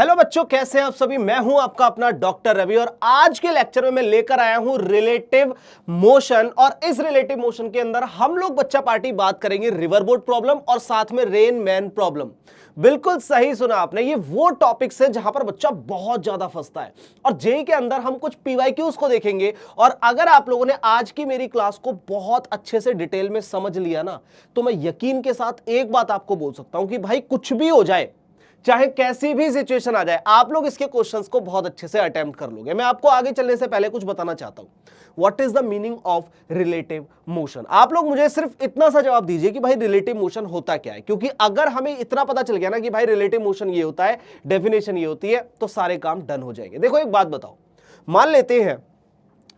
Hello बच्चों, कैसे हैं आप सभी। मैं हूं आपका अपना डॉक्टर रवि और आज के लेक्चर में मैं लेकर आया हूं रिलेटिव मोशन। और इस रिलेटिव मोशन के अंदर हम लोग बच्चा पार्टी बात करेंगे रिवर बोट प्रॉब्लम और साथ में रेन मैन प्रॉब्लम। बिल्कुल सही सुना आपने, ये वो टॉपिक्स है जहां पर बच्चा बहुत ज्यादा फंसता है। और जेई के अंदर हम कुछ पीवाईक्यूज को देखेंगे। और अगर आप लोगों ने आज की मेरी क्लास को बहुत अच्छे से डिटेल में समझ लिया ना, तो मैं यकीन के साथ एक बात आपको बोल सकता हूं कि भाई कुछ भी हो जाए, चाहे कैसी भी सिचुएशन आ जाए, आप लोग इसके क्वेश्चंस को बहुत अच्छे से अटेम्प्ट कर लोगे। मैं आपको आगे चलने से पहले कुछ बताना चाहता हूं। What is the meaning of relative motion. आप लोग मुझे सिर्फ इतना सा जवाब दीजिए कि भाई रिलेटिव मोशन होता क्या है। क्योंकि अगर हमें इतना पता चल गया ना कि भाई रिलेटिव मोशन ये होता है, डेफिनेशन ये होती है, तो सारे काम डन हो जाएंगे। देखो एक बात बताओ, मान लेते हैं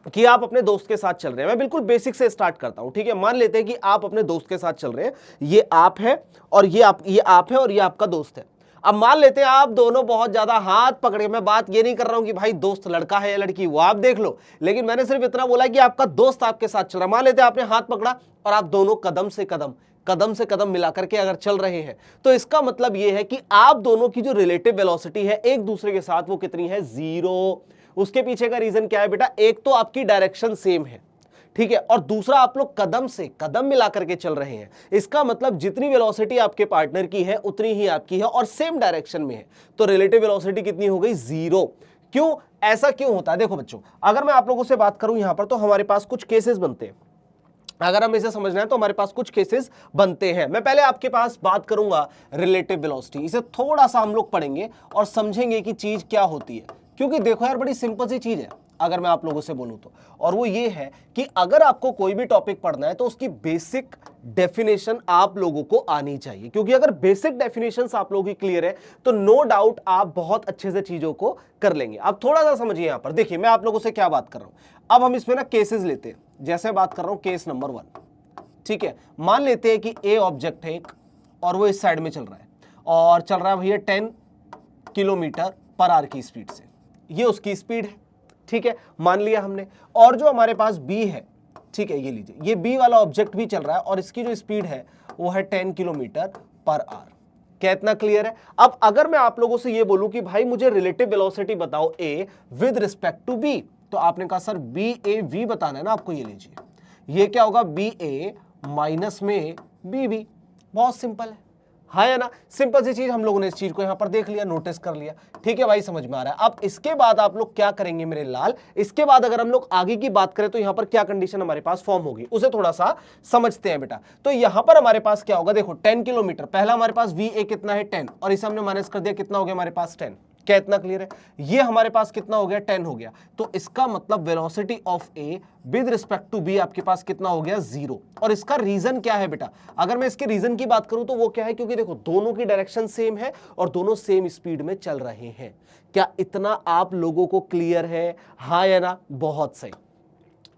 कि आप अपने दोस्त के साथ चल रहे हैं। मैं बिल्कुल बेसिक से स्टार्ट करता हूं, ठीक है। मान लेते हैं कि आप अपने दोस्त के साथ चल रहे हैं, ये आप है और ये आप है और ये आपका दोस्त है। अब मान लेते हैं आप दोनों बहुत ज्यादा हाथ पकड़े। मैं बात ये नहीं कर रहा हूं कि भाई दोस्त लड़का है या लड़की, वो आप देख लो, लेकिन मैंने सिर्फ इतना बोला कि आपका दोस्त आपके साथ चल रहा है। मान लेते हैं आपने हाथ पकड़ा और आप दोनों कदम से कदम मिलाकर के अगर चल रहे हैं, तो इसका मतलब यह है कि आप दोनों की जो रिलेटिव वेलोसिटी है एक दूसरे के साथ, वो कितनी है? 0। उसके पीछे का रीजन क्या है बेटा? एक तो आपकी डायरेक्शन सेम है, ठीक है, और दूसरा आप लोग कदम से कदम मिला करके चल रहे हैं। इसका मतलब जितनी वेलोसिटी आपके पार्टनर की है उतनी ही आपकी है और सेम डायरेक्शन में है। तो रिलेटिव वेलोसिटी कितनी हो गई? 0। क्यों? ऐसा क्यों होता है? देखो बच्चों, अगर मैं आप लोगों से बात करूं यहां पर, तो हमारे पास कुछ केसेस बनते हैं। अगर हम इसे समझना है तो हमारे पास कुछ केसेस बनते हैं। मैं पहले आपके पास बात करूंगा रिलेटिव वेलोसिटी। इसे थोड़ा सा हम लोग पढ़ेंगे और समझेंगे कि चीज क्या होती है। क्योंकि देखो यार, बड़ी सिंपल सी चीज है अगर मैं आप लोगों से बोलूं तो, और वो ये है कि अगर आपको कोई भी टॉपिक पढ़ना है तो उसकी बेसिक डेफिनेशन आप लोगों को आनी चाहिए। क्योंकि अगर बेसिक डेफिनेशंस आप लोगों की क्लियर है तो नो डाउट आप बहुत अच्छे से चीजों को कर लेंगे। अब थोड़ा सा समझिए, यहां पर देखिए मैं आप लोगों से क्या बात कर रहा हूं। अब हम इसमें ना केसेस लेते हैं। जैसे बात कर रहा हूं केस नंबर 1, ठीक है। मान लेते हैं कि ए ऑब्जेक्ट है एक और वो इस साइड में चल रहा है और चल रहा है भैया 10 किलोमीटर पर आवर की स्पीड से। ये उसकी स्पीड है, ठीक है, मान लिया हमने। और जो हमारे पास बी है, ठीक है, ये लीजिए, ये बी वाला ऑब्जेक्ट भी चल रहा है और इसकी जो स्पीड है वो है 10 किलोमीटर पर आवर। क्या इतना क्लियर है? अब अगर मैं आप लोगों से ये बोलूं कि भाई मुझे रिलेटिव वेलोसिटी बताओ A with respect to B, तो आपने कहा सर बी ए वी बताना है ना आपको। ये लीजिए, ये क्या होगा? बी ए माइनस में बी बी। बहुत सिंपल है ना? सिंपल सी चीज हम लोगों ने इस चीज को यहां पर देख लिया, नोटिस कर लिया, ठीक है भाई, समझ में आ रहा है। अब इसके बाद आप लोग क्या करेंगे मेरे लाल? इसके बाद अगर हम लोग आगे की बात करें तो यहां पर क्या कंडीशन हमारे पास फॉर्म होगी, उसे थोड़ा सा समझते हैं बेटा। तो यहां पर हमारे पास क्या होगा? देखो 10 किलोमीटर, पहला हमारे पास वी ए कितना है? 10, और इसे हमने माइनस कर दिया, कितना हो गया हमारे पास? 10। क्या इतना क्लियर है? ये हमारे पास कितना हो गया? 10 हो गया। तो इसका मतलब velocity of A with respect to B आपके पास कितना हो गया? 0। और इसका रीजन क्या है बेटा? अगर मैं इसके रीजन की बात करूं तो वो क्या है? क्योंकि देखो दोनों की डायरेक्शन सेम है और दोनों सेम स्पीड में चल रहे हैं। क्या इतना आप लोगों को क्लियर है? हाँ या ना? बहुत सही,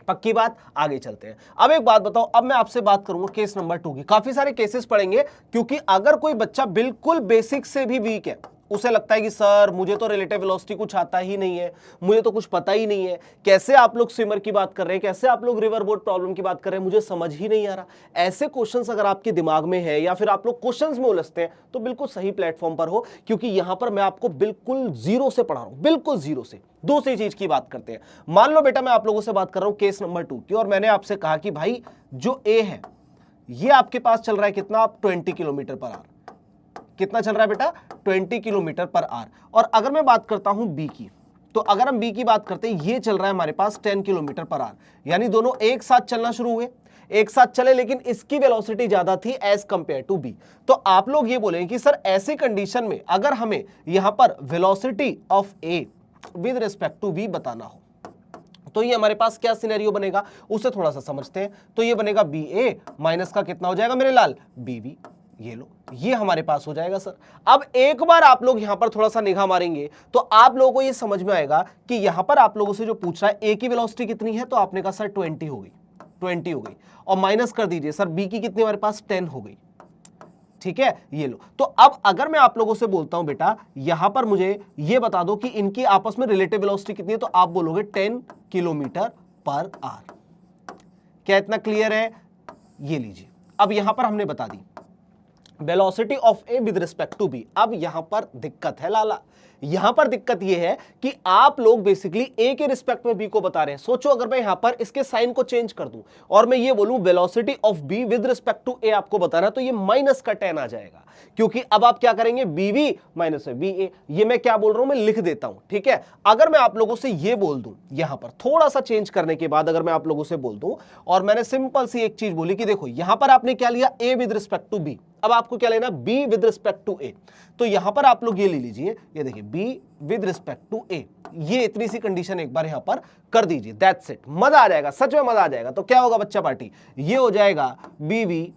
पक्की बात। आगे चलते हैं। अब एक बात बताओ, अब मैं आपसे बात करूंगा केस नंबर 2 की। काफी सारे केसेस पढ़ेंगे क्योंकि अगर कोई बच्चा बिल्कुल बेसिक से भी वीक है, उसे लगता है कि सर मुझे तो रिलेटिव वेलोसिटी कुछ आता ही नहीं है, मुझे तो कुछ पता ही नहीं है, कैसे आप लोग स्विमर की बात कर रहे हैं, कैसे आप लोग रिवर बोट प्रॉब्लम की बात कर रहे हैं, मुझे समझ ही नहीं आ रहा। ऐसे क्वेश्चंस अगर आपके दिमाग में है या फिर आप लोग क्वेश्चंस में उलझते हैं, तो बिल्कुल सही प्लेटफॉर्म पर हो, क्योंकि यहां पर मैं आपको बिल्कुल जीरो से पढ़ा रहा हूं, बिल्कुल जीरो से। दूसरी चीज की बात करते हैं। मान लो बेटा मैं आप लोगों से बात कर रहा हूं केस नंबर 2 की, और मैंने आपसे कहा कि भाई जो ए है ये आपके पास चल रहा है कितना? आप 20 किलोमीटर पर आवर। कितना चल रहा है बेटा? 20 किलोमीटर पर आवर। और अगर मैं बात करता हूं बी की, तो अगर हम बी की बात करते हैं, ये चल रहा है हमारे पास 10 किलोमीटर पर आवर। यानी दोनों एक साथ चलना शुरू हुए, एक साथ चले, लेकिन इसकी वेलोसिटी ज्यादा थी एज कंपेयर टू बी। तो आप लोग ये बोलेंगे कि सर ऐसी कंडीशन में अगर हमें यहां पर velocity of A with respect to B बताना हो, तो ये हमारे पास क्या सिनेरियो बनेगा, उसे थोड़ा सा समझते हैं। तो ये बनेगा बी ए माइनस का कितना हो जाएगा मेरे लाल? B B. ये लो, ये हमारे पास हो जाएगा सर। अब एक बार आप लोग यहां पर थोड़ा सा निगाह मारेंगे तो आप लोगों को ये समझ में आएगा कि यहां पर आप लोगों से जो पूछ रहा है ए की वेलोसिटी कितनी है, तो आपने कहा सर 20 हो गई, 20 हो गई। और माइनस कर दीजिए सर बी की कितनी हमारे पास? 10 हो गई, ठीक है। ये लो, तो अब अगर मैं आप लोगों से बोलता हूं बेटा यहां पर मुझे ये बता दो कि इनकी आपस में रिलेटिव वेलोसिटी कितनी है, तो आप बोलोगे 10 किलोमीटर पर आवर। क्या इतना क्लियर है? ये लीजिए, अब यहां पर हमने बता दी velocity of A with respect to B. अब यहां पर दिक्कत है लाला, यहां पर दिक्कत यह है कि आप लोग बेसिकली ए के रिस्पेक्ट में बी को बता रहे हैं। सोचो अगर मैं यहां पर इसके साइन को चेंज कर दूं और मैं ये बोलूं velocity of B with respect to A आपको बताना, तो ये माइनस का 10 आ जाएगा, क्योंकि अब आप क्या करेंगे, बी वी माइनस बी ए। ये मैं क्या बोल रहा हूं, मैं लिख देता हूं, ठीक है। अगर मैं आप लोगों से ये बोल दूं, यहां पर थोड़ा सा चेंज करने के बाद अगर मैं आप लोगों से बोल दूं और मैंने सिंपल सी एक चीज बोली कि देखो यहां पर आपने क्या लिया, A with respect to B, अब आपको क्या लेना, B with respect to A. तो यहां पर आप लोग ये ले लीजिए, ये देखिए बी विद रिस्पेक्ट टू ए, ये इतनी सी कंडीशन एक बार यहां पर कर दीजिए, दैट्स इट। मजा आ जाएगा, सच में मजा आ जाएगा। तो क्या होगा बच्चा पार्टी, ये हो जाएगा बी वी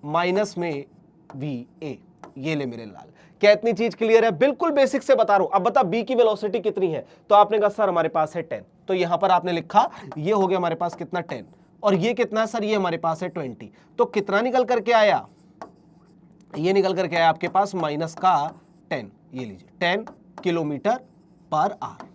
माइनस में वी ए। ये ले मेरे लाल, क्या इतनी चीज क्लियर है? बिल्कुल बेसिक से बता रहा हूं। अब बता बी की वेलोसिटी कितनी है, तो आपने कहा सर हमारे पास है 10, तो यहां पर आपने लिखा ये हो गया हमारे पास कितना 10, और ये कितना है सर, ये हमारे पास है 20। तो कितना निकल करके आया, ये निकल करके आया आपके पास माइनस का 10। ये लीजिए 10 किलोमीटर पर आवर।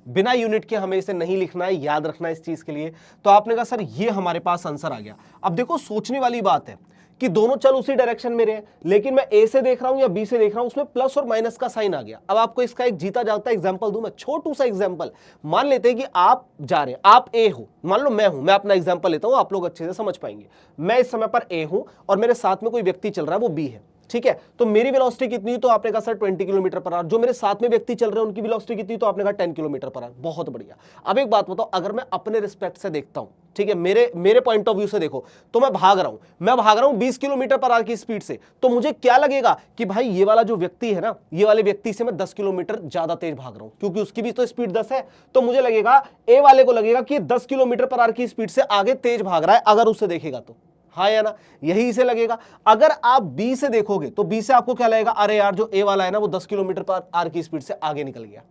बिना यूनिट के हमें इसे नहीं लिखना है, याद रखना है इस चीज के लिए। तो आपने कहा सर ये हमारे पास आंसर आ गया। अब देखो सोचने वाली बात है कि दोनों चल उसी डायरेक्शन में रहे, लेकिन मैं ए से देख रहा हूं या बी से देख रहा हूं, उसमें प्लस और माइनस का साइन आ गया। अब आपको इसका एक जीता जागता एग्जांपल दूं मैं, छोटू सा एग्जांपल। मान लेते हैं कि आप जा रहे हैं, आप ए हो, मान लो मैं हूं, मैं अपना एग्जांपल लेता हूं, आप लोग अच्छे से समझ पाएंगे। मैं इस समय पर ए हूं और मेरे साथ में कोई व्यक्ति चल रहा है, वो बी है, ठीक है। तो मेरी वेलोसिटी कितनी, तो आपने कहा सर 20 किलोमीटर पर आवर। जो मेरे साथ में व्यक्ति चल रहे हैं उनकी वेलोसिटी कितनी, तो आपने कहा 10 किलोमीटर पर आवर। बहुत बढ़िया। अब एक बात बताओ, अगर मैं अपने रिस्पेक्ट से देखता हूं, ठीक है, मेरे पॉइंट ऑफ व्यू से देखो, तो मैं भाग रहा हूं 20 किलोमीटर पर आवर की स्पीड से, तो मुझे क्या लगेगा कि भाई ये वाला जो व्यक्ति है ना, ये वाले व्यक्ति से मैं 10 किलोमीटर ज्यादा तेज भाग रहा हूं, क्योंकि उसकी भी तो स्पीड 10 है। तो मुझे लगेगा, ए वाले को लगेगा कि 10 किलोमीटर पर आवर की स्पीड से आगे तेज भाग रहा है, अगर उसे देखेगा तो, हाँ या ना, यही इसे लगेगा। अगर आप बी से देखोगे तो बी से आपको क्या लगेगा, अरे यार जो ए वाला है ना वो 10 किलोमीटर पर आवर की स्पीड से आगे निकल गया,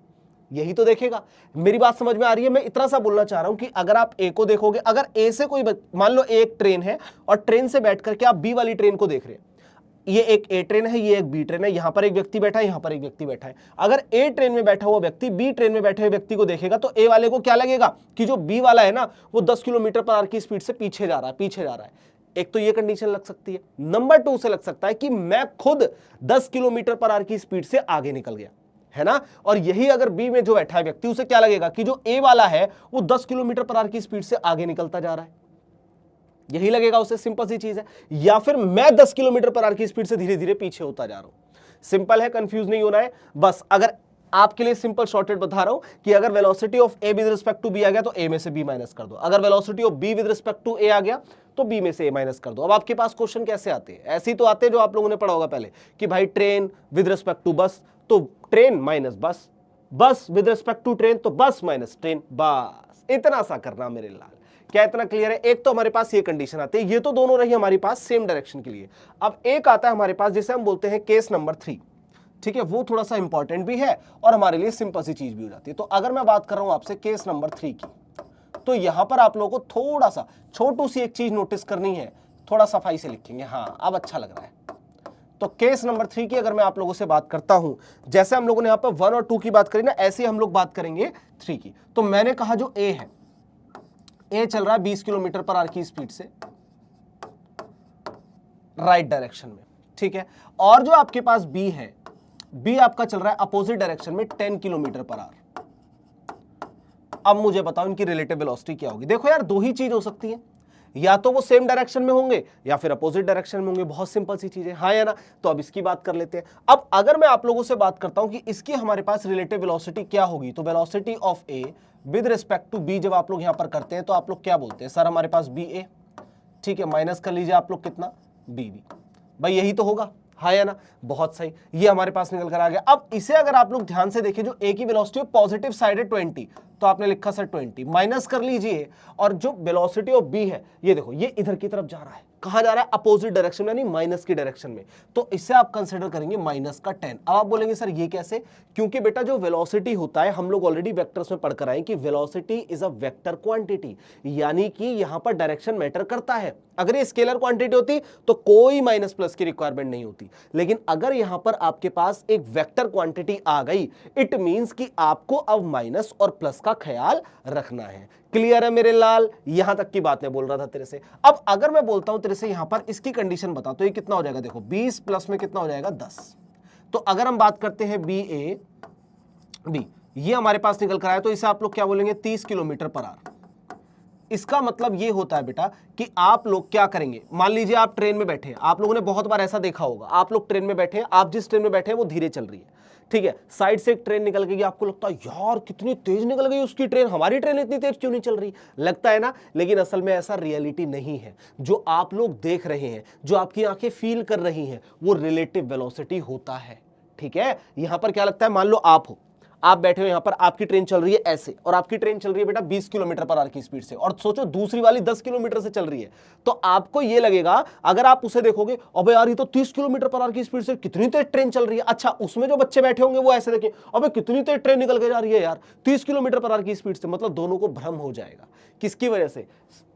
यही तो देखेगा। मेरी बात समझ में आ रही है? मैं इतना सा बोलना चाह रहा हूं कि अगर आप ए को देखोगे, अगर ए से कोई, मान लो एक ट्रेन है और ट्रेन से बैठ करके आप बी वाली ट्रेन को देख रहे हैं, ये एक ए ट्रेन है, ये एक बी ट्रेन है, यहां पर एक व्यक्ति बैठा है, यहां पर एक व्यक्ति बैठा है। अगर ए ट्रेन में बैठा हुआ व्यक्ति बी ट्रेन में बैठे हुए व्यक्ति को देखेगा तो ए वाले को क्या लगेगा कि जो बी वाला है ना वो 10 किलोमीटर पर आवर की स्पीड से पीछे जा रहा है। एक तो ये कंडीशन लग सकती है। नंबर 2 से लग सकता है कि मैं खुद 10 किलोमीटर पर आवर की स्पीड से आगे निकल गया, है ना। और यही अगर बी में जो बैठा है व्यक्ति, उसे क्या लगेगा कि जो ए वाला है वो 10 किलोमीटर पर आवर की स्पीड से आगे निकलता जा रहा है, यही लगेगा उसे। सिंपल सी चीज है। या फिर मैं 10 किलोमीटर पर आवर की स्पीड से धीरे धीरे पीछे होता जा रहा हूं। सिंपल है, कंफ्यूज नहीं होना है बस। अगर आपके लिए सिंपल शॉर्टकट बता रहा हूं कि अगर velocity of A with respect to B आ गया तो ए में से बी माइनस कर दो, अगर velocity of B with respect to A आ गया तो बी में से ए माइनस कर दो। अब आपके पास क्वेश्चन कैसे आते हैं? ऐसे ही तो आते हैं जो आप लोगों ने पढ़ा होगा पहले कि भाई ट्रेन विद रिस्पेक्ट टू बस, तो ट्रेन माइनस बस, बस विद रिस्पेक्ट टू ट्रेन तो बस माइनस ट्रेन, बस इतना सा करना मेरे लाल। क्या इतना क्लियर है? एक तो हमारे पास ये कंडीशन आती है, ये तो दोनों रही हमारे पास सेम डायरेक्शन के लिए। अब एक आता है हमारे पास जिसे हम बोलते हैं केस नंबर 3, ठीक है। वो थोड़ा सा इंपॉर्टेंट भी है और हमारे लिए सिंपल सी चीज भी हो जाती है। तो अगर मैं बात कर रहा हूं आपसे केस नंबर 3 की, तो यहां पर आप लोगों को थोड़ा सा छोटू सी एक चीज नोटिस करनी है, थोड़ा सफाई से लिखेंगे, हाँ अब अच्छा लग रहा है। तो केस नंबर 3 की अगर मैं आप लोगों से बात करता हूं, जैसे हम लोगों ने यहां पर 1 और 2 की बात करी ना, ऐसे हम लोग बात करेंगे 3 की। तो मैंने कहा जो ए है, ए चल रहा है 20 किलोमीटर पर आवर की स्पीड से राइट डायरेक्शन में, ठीक है। और जो आपके पास बी है, बी आपका चल रहा है अपोजिट डायरेक्शन में 10 किलोमीटर पर आवर। अब मुझे बताओ इनकी रिलेटिव वेलोसिटी क्या होगी? देखो यार, दो ही चीज हो सकती है, या तो वो सेम डायरेक्शन में होंगे या फिर अपोजिट डायरेक्शन में होंगे। बहुत सिंपल सी चीज है, हाँ या ना। तो अब इसकी बात कर लेते हैं। अब अगर मैं आप लोगों से बात करता हूं कि इसकी हमारे पास रिलेटिव वेलोसिटी क्या होगी, तो velocity of A with respect to B जब आप लोग यहां पर करते हैं तो आप लोग क्या बोलते हैं, सर हमारे पास बी ए, ठीक है, माइनस कर लीजिए आप लोग कितना, बी बी। भाई यही तो होगा, हाँ या ना। बहुत सही, ये हमारे पास निकल कर आ गया। अब इसे अगर आप लोग ध्यान से देखें, जो ए की वेलोसिटी पॉजिटिव साइड है 20, तो आपने लिखा सर 20, माइनस कर लीजिए, और जो वेलोसिटी ऑफ बी है ये देखो, ये इधर की तरफ जा रहा है। कहां जा रहा है? अपोजिट डायरेक्शन में, यानी माइनस की डायरेक्शन में। तो इससे आप कंसीडर करेंगे माइनस का 10। अब आप बोलेंगे सर ये कैसे? क्योंकि बेटा जो वेलोसिटी होता है, हम लोग ऑलरेडी वेक्टर्स में पढ़कर आए कि velocity is a vector quantity, यानी कि यहां पर डायरेक्शन मैटर करता है। अगर ये स्केलर क्वांटिटी होती तो कोई माइनस प्लस की रिक्वायरमेंट नहीं होती, लेकिन अगर यहां पर आपके पास एक वेक्टर क्वांटिटी आ गई, इट मींस कि आपको अब माइनस और प्लस का का ख्याल रखना है। क्लियर है मेरे लाल? यहां तक की बात मैं बोल रहा था तेरे से। अब अगर मैं बोलता हूं तेरे से यहां पर इसकी कंडीशन बता, तो ये कितना हो जाएगा? देखो 20 प्लस में कितना हो जाएगा? 10। तो अगर हम बात करते हैं बी ए बी, ये हमारे पास निकल कर आया, तो इसे आप लोग क्या बोलेंगे? 30 किलोमीटर पर आवर। इसका मतलब ये होता है बेटा कि आप लोग क्या करेंगे, मान लीजिए आप ट्रेन में बैठे हैं, आप लोगों ने बहुत बार ऐसा देखा होगा, आप लोग ट्रेन में बैठे हैं, आप जिस ट्रेन में बैठे हैं वो धीरे चल रही है, ठीक है, साइड से एक ट्रेन निकल गई, आपको लगता है यार कितनी तेज निकल गई उसकी ट्रेन, हमारी ट्रेन इतनी तेज क्यों नहीं चल रही, लगता है ना, लेकिन असल में ऐसा रियलिटी नहीं है। जो आप लोग देख रहे हैं, जो आपकी आंखें फील कर रही हैं, वो रिलेटिव वेलोसिटी होता है, ठीक है। यहां पर क्या लगता है, मान लो आप हो, आप बैठे हो यहां पर, आपकी ट्रेन चल रही है ऐसे, और आपकी ट्रेन चल रही है बेटा 20 किलोमीटर पर आवर की स्पीड से, और सोचो दूसरी वाली 10 किलोमीटर से चल रही है, तो आपको ये लगेगा, अगर आप उसे देखोगे, अबे यार ये तो 30 किलोमीटर पर आवर की स्पीड से कितनी तेज ट्रेन चल रही है। अच्छा, उसमें जो बच्चे बैठे होंगे वो ऐसे देखें, अबे कितनी तेज ट्रेन निकल के जा रही है यार 30 किलोमीटर पर आवर की स्पीड से। मतलब दोनों को भ्रम हो जाएगा, किसकी वजह से?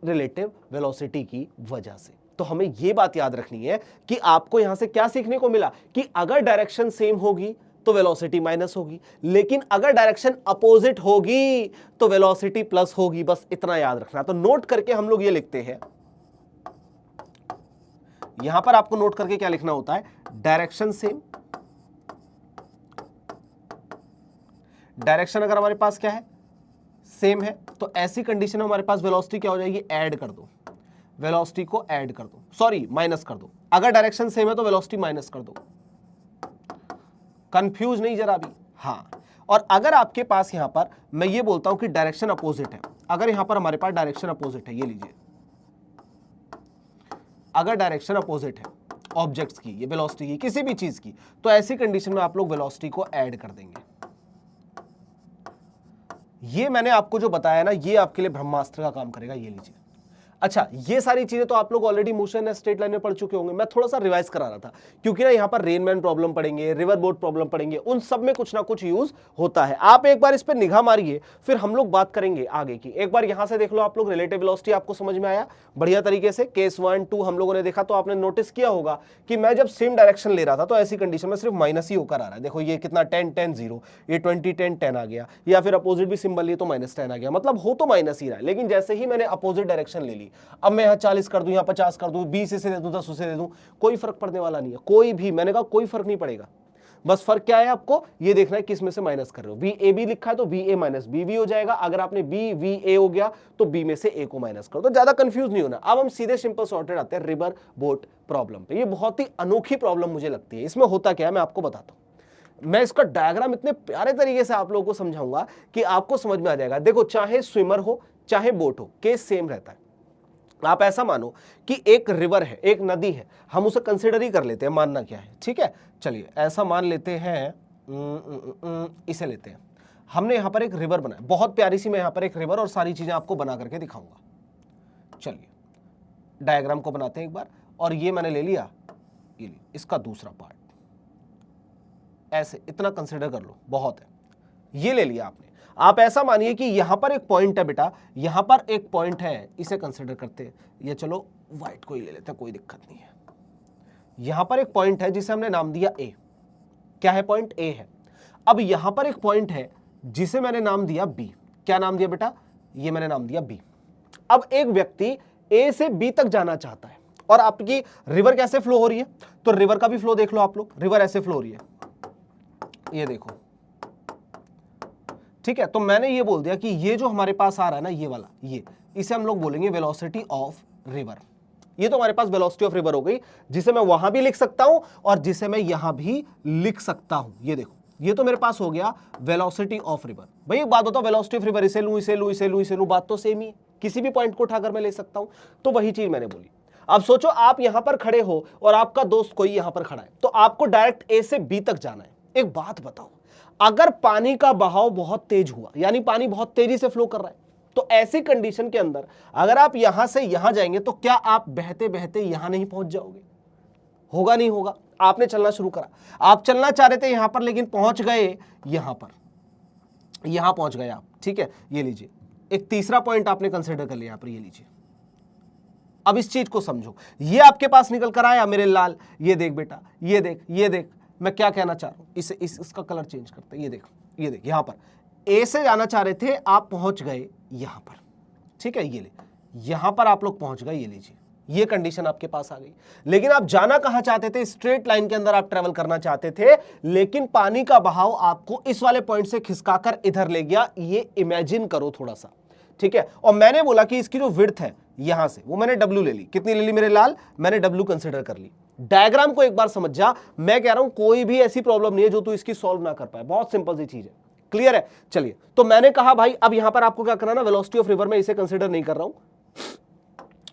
रिलेटिव वेलोसिटी की वजह से। तो हमें यह बात याद रखनी है कि आपको यहां से क्या सीखने को मिला, कि अगर डायरेक्शन सेम होगी तो वेलोसिटी माइनस होगी, लेकिन अगर डायरेक्शन अपोजिट होगी तो वेलोसिटी प्लस होगी। बस इतना याद रखना। तो नोट करके हम लोग ये लिखते हैं, यहां पर आपको नोट करके क्या लिखना होता है? डायरेक्शन सेम, डायरेक्शन अगर हमारे पास क्या है? सेम है, तो ऐसी कंडीशन में हमारे पास वेलोसिटी क्या हो जाएगी? ऐड कर दो, वेलोसिटी को ऐड कर दो, सॉरी माइनस कर दो। अगर डायरेक्शन सेम है तो वेलोसिटी माइनस कर दो। कंफ्यूज नहीं जरा भी? हाँ। और अगर आपके पास यहां पर मैं ये बोलता हूं कि डायरेक्शन अपोजिट है, अगर यहां पर हमारे पास डायरेक्शन अपोजिट है, ये लीजिए, अगर डायरेक्शन अपोजिट है ऑब्जेक्ट्स की, ये वेलोसिटी की, किसी भी चीज की, तो ऐसी कंडीशन में आप लोग वेलोसिटी को ऐड कर देंगे। ये मैंने आपको जो बताया ना, ये आपके लिए ब्रह्मास्त्र का काम करेगा, ये लीजिए। अच्छा, ये सारी चीजें तो आप लोग ऑलरेडी मोशन स्ट्रेट लाइन में पढ़ चुके होंगे, मैं थोड़ा सा रिवाइज करा रहा था, क्योंकि ना यहाँ पर रेनमैन प्रॉब्लम पढ़ेंगे, रिवर बोट प्रॉब्लम पढ़ेंगे, उन सब में कुछ ना कुछ यूज होता है। आप एक बार इस पर निगाह मारिए, फिर हम लोग बात करेंगे आगे की। एक बार यहां से देख लो आप लोग, रिलेटिव वेलोसिटी आपको समझ में आया बढ़िया तरीके से। केस 1 2 हम लोगों ने देखा, तो आपने नोटिस किया होगा कि मैं जब सेम डायरेक्शन ले रहा था तो ऐसी कंडीशन में सिर्फ माइनस ही होकर आ रहा है। देखो ये कितना 10 10 0, ये 20 10 10 आ गया, या फिर अपोजिट भी सिंबल लिए तो -10 आ गया, मतलब हो तो माइनस ही रहा है। लेकिन जैसे ही मैंने अपोजिट डायरेक्शन ले ली, अब मैं यहाँ 40 कर दूं, यहाँ 50 कर दूं, 20 इसे दे दूं, 10 उसे दे दूं, कोई फर्क पड़ने वाला नहीं है, कोई भी। मैंने कहा कोई फर्क नहीं पड़ेगा, बस फर्क क्या है आपको ये देखना है किस में से माइनस कर रहे हो। बी ए बी लिखा है तो बी ए माइनस बी बी हो जाएगा, अगर आपने बी वी ए हो गया तो बी में से ए को माइनस करो, तो ज्यादा कंफ्यूज नहीं होना। अब हम सीधे सिंपल सॉर्टेड आते हैं रिवर बोट प्रॉब्लम पे। ये बहुत ही अनोखी प्रॉब्लम मुझे लगती है। इसमें होता क्या है मैं आपको बताता हूं। मैं इसका डायग्राम इतने प्यारे तरीके से आप लोगों को समझाऊंगा कि आपको समझ में आ जाएगा। देखो, चाहे स्विमर हो चाहे बोट हो, केस सेम रहता है। आप ऐसा मानो कि एक रिवर है, एक नदी है, हम उसे कंसिडर ही कर लेते हैं, मानना क्या है, ठीक है। चलिए ऐसा मान लेते हैं, इसे लेते हैं, हमने यहां पर एक रिवर बनाया, बहुत प्यारी सी। मैं यहां पर एक रिवर और सारी चीजें आपको बना करके दिखाऊंगा। चलिए डायग्राम को बनाते हैं एक बार। और ये मैंने ले लिया, ये लिया इसका दूसरा पार्ट, ऐसे इतना कंसिडर कर लो, बहुत है। ये ले लिया आपने। आप ऐसा मानिए कि यहां पर एक पॉइंट है बेटा, यहां पर एक पॉइंट है, इसे कंसिडर करते हैं। ये चलो व्हाइट को ही ले लेते हैं, कोई दिक्कत नहीं है। यहां पर एक पॉइंट है जिसे हमने नाम दिया ए। क्या है? पॉइंट ए है। अब यहां पर एक पॉइंट है जिसे मैंने नाम दिया बी। क्या नाम दिया बेटा? ये मैंने नाम दिया बी। अब एक व्यक्ति ए से बी तक जाना चाहता है, और आपकी रिवर कैसे फ्लो हो रही है, तो रिवर का भी फ्लो देख लो आप लोग। रिवर ऐसे फ्लो हो रही है, ये देखो, ठीक है। तो मैंने ये बोल दिया कि ये जो हमारे पास आ रहा है ना, ये वाला, ये, इसे हम लोग बोलेंगे वेलोसिटी ऑफ रिवर। ये तो हमारे पास वेलोसिटी ऑफ रिवर हो गई, जिसे मैं वहां भी लिख सकता हूं और जिसे मैं यहां भी लिख सकता हूं। ये देखो, ये तो मेरे पास हो गया वेलोसिटी ऑफ रिवर। भाई एक बात बताओ, वेलोसिटी ऑफ रिवर इसे लूं, इसे लूं, इसे लूं, इसे लूं, बात तो सेम ही है। किसी भी पॉइंट को उठाकर मैं ले सकता हूं, तो वही चीज मैंने बोली। अब सोचो आप यहां पर खड़े हो और आपका दोस्त कोई यहां पर खड़ा है, तो आपको डायरेक्ट ए से बी तक जाना है। एक बात बताओ, अगर पानी का बहाव बहुत तेज हुआ, यानी पानी बहुत तेजी से फ्लो कर रहा है, तो ऐसी कंडीशन के अंदर अगर आप यहां से यहां जाएंगे तो क्या आप बहते बहते यहां नहीं पहुंच जाओगे? होगा नहीं होगा? आपने चलना शुरू करा, आप चलना चाह रहे थे यहां पर, लेकिन पहुंच गए यहां पर, यहां पहुंच गए आप, ठीक है। ये लीजिए, एक तीसरा पॉइंट आपने कंसिडर कर लिया यहां पर, ये लीजिए। अब इस चीज को समझो, ये आपके पास निकल कर आया मेरे लाल, ये देख बेटा, ये देख, ये देख, मैं क्या कहना चाह रहा हूं, इसका कलर चेंज करते हैं। ये देख, ये देख, यहां पर ए से जाना चाह रहे थे, आप पहुंच गए यहां पर, ठीक है, ये ले, यहां पर आप लोग पहुंच गए, ये लीजिए, ये कंडीशन आपके पास आ गई। लेकिन आप जाना कहां चाहते थे? स्ट्रेट लाइन के अंदर आप ट्रेवल करना चाहते थे, लेकिन पानी का बहाव आपको इस वाले पॉइंट से खिसकाकर इधर ले गया। ये इमेजिन करो थोड़ा सा, ठीक है। और मैंने बोला कि इसकी जो विड्थ है यहां से, वो मैंने W ले ली। कितनी ले ली मेरे लाल? मैंने W कंसिडर कर ली। डायग्राम को एक बार समझ जा, मैं कह रहा हूं कोई भी ऐसी प्रॉब्लम नहीं है जो तू इसकी सॉल्व ना कर पाए, बहुत सिंपल सी चीज है। क्लियर है? चलिए, तो मैंने कहा भाई अब यहां पर आपको क्या करना ना, वेलोसिटी ऑफ रिवर में इसे कंसिडर नहीं कर रहा हूं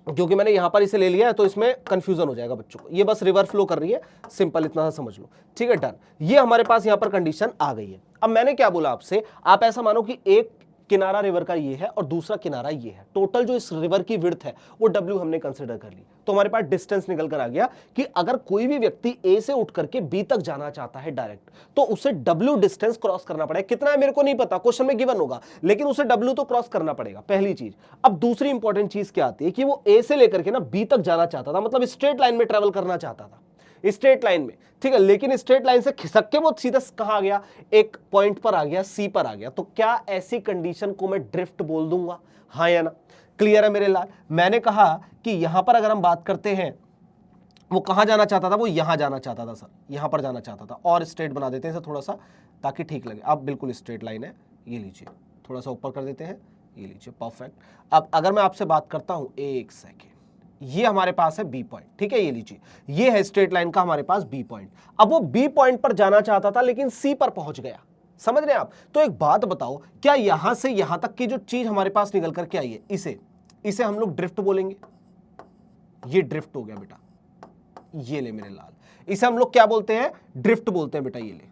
क्योंकि मैंने यहां पर इसे ले लिया है, तो इसमें कंफ्यूजन हो जाएगा बच्चों को। ये बस रिवर फ्लो कर रही है, सिंपल इतना सा समझ लो, ठीक है, डन। ये हमारे पास यहां पर कंडीशन आ गई है। अब मैंने क्या बोला आपसे, आप ऐसा मानो कि एक किनारा रिवर का ये है और दूसरा किनारा ये है। टोटल जो इस रिवर की विड्थ है वो W हमने कंसिडर कर ली। तो हमारे पास डिस्टेंस निकल कर आ गया कि अगर कोई भी व्यक्ति A से उठ करके B तक जाना चाहता है डायरेक्ट, तो उसे W डिस्टेंस क्रॉस करना पड़ेगा। कितना है मेरे को नहीं पता, क्वेश्चन में गिवन होगा, लेकिन उसे W तो क्रॉस करना पड़ेगा, पहली चीज। अब दूसरी इंपॉर्टेंट चीज क्या आती है कि वो A से लेकर के ना B तक जाना चाहता था, मतलब स्ट्रेट लाइन में ट्रेवल करना चाहता था, स्ट्रेट लाइन में, ठीक है। लेकिन स्ट्रेट लाइन से खिसक के वो सीधा कहां आ गया? एक पॉइंट पर आ गया, C पर आ गया। तो क्या ऐसी कंडीशन को मैं ड्रिफ्ट बोल दूंगा? हाँ या ना? क्लियर है मेरे लाल? मैंने कहा कि यहां पर अगर हम बात करते हैं, वो कहां जाना चाहता था? वो यहां जाना चाहता था सर, यहां पर जाना चाहता था। और स्ट्रेट बना देते हैं सर थोड़ा सा, ताकि ठीक लगे। अब बिल्कुल स्ट्रेट लाइन है, ये लीजिए, थोड़ा सा ऊपर कर देते हैं, ये लीजिए, परफेक्ट। अब अगर मैं आपसे बात करता हूं, एक सेकेंड, ये हमारे पास है B पॉइंट, ठीक है, ये लीजिए, ये है स्ट्रेट लाइन का हमारे पास B पॉइंट। अब वो B पॉइंट पर जाना चाहता था लेकिन C पर पहुंच गया, समझ रहे हैं आप? तो एक बात बताओ, क्या यहां से यहां तक की जो चीज हमारे पास निकल करके आई है, इसे हम लोग ड्रिफ्ट बोलेंगे? ये ड्रिफ्ट हो गया बेटा, ये ले मेरे लाल, इसे हम लोग क्या बोलते हैं? ड्रिफ्ट बोलते हैं बेटा, ये ले,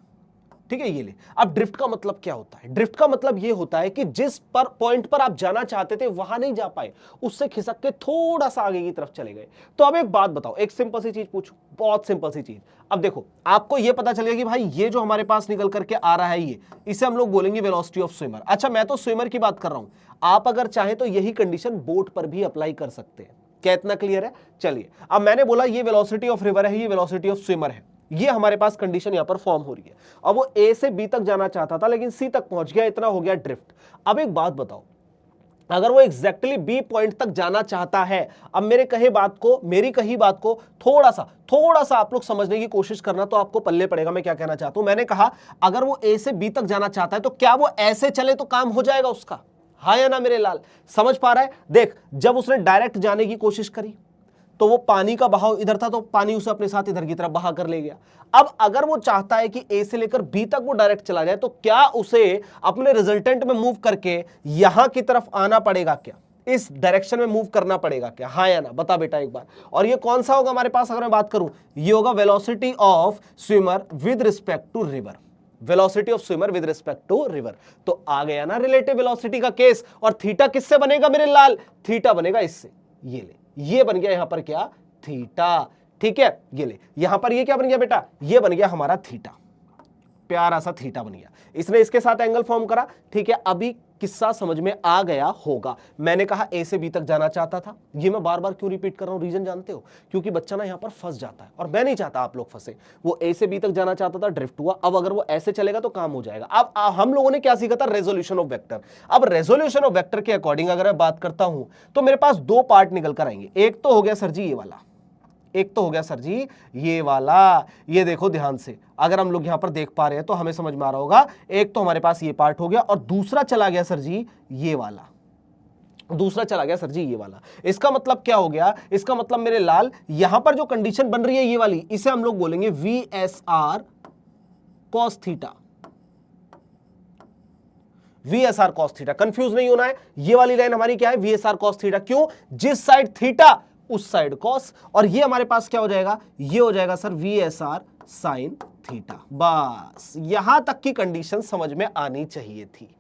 ठीक है, ये ले। अब ड्रिफ्ट का मतलब क्या होता है? ड्रिफ्ट का मतलब ये होता है कि जिस पर पॉइंट पर आप जाना चाहते थे वहां नहीं जा पाए, उससे खिसक के थोड़ा सा आगे की तरफ चले गए। तो अब एक बात बताओ, एक सिंपल सी चीज पूछूं, बहुत सिंपल सी चीज। अब देखो, आपको ये पता चलेगा कि भाई ये जो हमारे पास निकल करके आ रहा है, ये, इसे हम लोग बोलेंगे वेलोसिटी ऑफ स्विमर। अच्छा, मैं तो स्विमर की बात कर रहा हूं, आप अगर चाहें तो यही कंडीशन बोट पर भी अप्लाई कर सकते हैं। क्या इतना क्लियर है? चलिए, अब मैंने बोला ये वेलोसिटी ऑफ रिवर है, ये वेलोसिटी ऑफ स्विमर है, ये हमारे पास कंडीशन यहां पर फॉर्म हो रही है। अब वो A से B तक जाना चाहता था लेकिन C तक पहुंच गया, इतना हो गया ड्रिफ्ट। अब एक बात बताओ, अगर वो एग्जैक्टली B पॉइंट तक जाना चाहता है, अब मेरी कही बात को थोड़ा सा आप लोग समझने की कोशिश करना, तो आपको पल्ले पड़ेगा मैं क्या कहना चाहता हूं। मैंने कहा अगर वो A से B तक जाना चाहता है तो क्या वो ऐसे चले तो काम हो जाएगा उसका? हाँ या ना मेरे लाल? समझ पा रहा है? देख, जब उसने डायरेक्ट जाने की कोशिश करी तो वो पानी का बहाव इधर था, तो पानी उसे अपने साथ इधर की तरफ बहा कर ले गया। अब अगर वो चाहता है कि A से लेकर B तक वो डायरेक्ट चला जाए, तो क्या उसे अपने रिजल्टेंट में मूव करके यहां की तरफ आना पड़ेगा? क्या इस डायरेक्शन में मूव करना पड़ेगा क्या? हाँ या ना? बता बेटा एक बार। और ये कौन सा होगा हमारे पास? अगर मैं बात करूं, ये होगा velocity of swimmer with respect to river, velocity of swimmer with respect to river. तो आ गया ना रिलेटिव वेलोसिटी का केस। और थीटा किससे बनेगा मेरे लाल? थीटा बनेगा इससे, ये ले, ये बन गया यहां पर क्या? थीटा, ठीक है, ये ले, यहां पर ये क्या बन गया बेटा? ये बन गया हमारा थीटा, प्यारा सा थीटा बन गया। इसने इसके साथ एंगल फॉर्म करा, ठीक है। अभी किस्सा समझ में आ गया होगा। मैंने कहा A से B तक जाना चाहता था, ये मैं बार बार क्यों रिपीट कर रहा हूं, रीजन जानते हो? क्योंकि बच्चा ना यहां पर फंस जाता है, और मैं नहीं चाहता आप लोग फंसे। वो A से B तक जाना चाहता था, ड्रिफ्ट हुआ। अब अगर वो ऐसे चलेगा तो काम हो जाएगा। अब हम लोगों ने क्या सीखा था? Resolution of vector. अब रेजोल्यूशन ऑफ वेक्टर के अकॉर्डिंग अगर मैं बात करता हूं तो मेरे पास दो पार्ट निकल कर आएंगे। एक तो हो गया सर जी ये वाला, एक तो हो गया सर जी ये वाला। ये देखो ध्यान से, अगर हम लोग यहां पर देख पा रहे हैं तो हमें समझ में आ रहा होगा। एक तो हमारे पास ये पार्ट हो गया, और दूसरा चला गया सर जी ये वाला, दूसरा चला गया सर जी ये वाला। इसका मतलब क्या हो गया? इसका मतलब मेरे लाल, यहां पर जो कंडीशन बन रही है ये वाली, इसे हम लोग बोलेंगे VSR cos theta, VSR cos theta. Confuse नहीं होना है, ये वाली लाइन हमारी क्या है? VSR cos theta. क्यों? जिस साइड थीटा उस साइड कॉस। और ये हमारे पास क्या हो जाएगा? ये हो जाएगा सर VSR साइन थीटा। बस यहां तक की कंडीशन समझ में आनी चाहिए थी,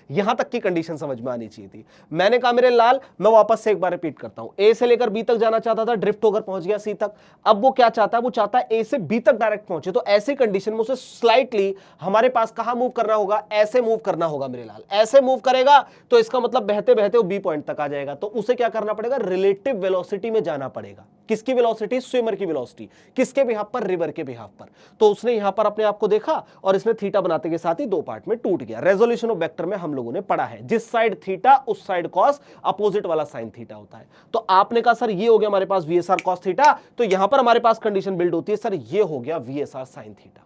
यहां तक की कंडीशन समझ में आनी चाहिए थी। मैंने कहा मेरे लाल, मैं वापस से एक बार रिपीट करता हूं, A से लेकर B तक जाना चाहता था, ड्रिफ्ट होकर पहुंच गया C तक। अब वो क्या चाहता है? वो चाहता है A से B तक डायरेक्ट पहुंचे। तो ऐसी कंडीशन में उसे स्लाइटली हमारे पास कहां मूव करना होगा? ऐसे मूव करना होगा मेरे लाल। ऐसे मूव करेगा तो इसका मतलब बहते बहते वो B पॉइंट तक आ जाएगा। तो उसे क्या करना पड़ेगा? रिलेटिव वेलोसिटी में जाना पड़ेगा। किसकी वेलोसिटी? स्विमर की वेलोसिटी। किसके बिहाफ पर? रिवर के बिहाफ पर। तो उसने यहां पर अपने आप को देखा और इसने थीटा बनाते के साथ ही दो पार्ट में टूट गया। रेजोल्यूशन ऑफ वेक्टर में हम लोगों ने पढ़ा है, जिस साइड थीटा उस साइड कॉस, अपोजिट वाला साइन थीटा होता है। तो आपने कहा सर ये हो गया हमारे पास VSR cos थीटा, तो यहां पर हमारे पास कंडीशन बिल्ड होती है सर ये हो गया VSR sin theta.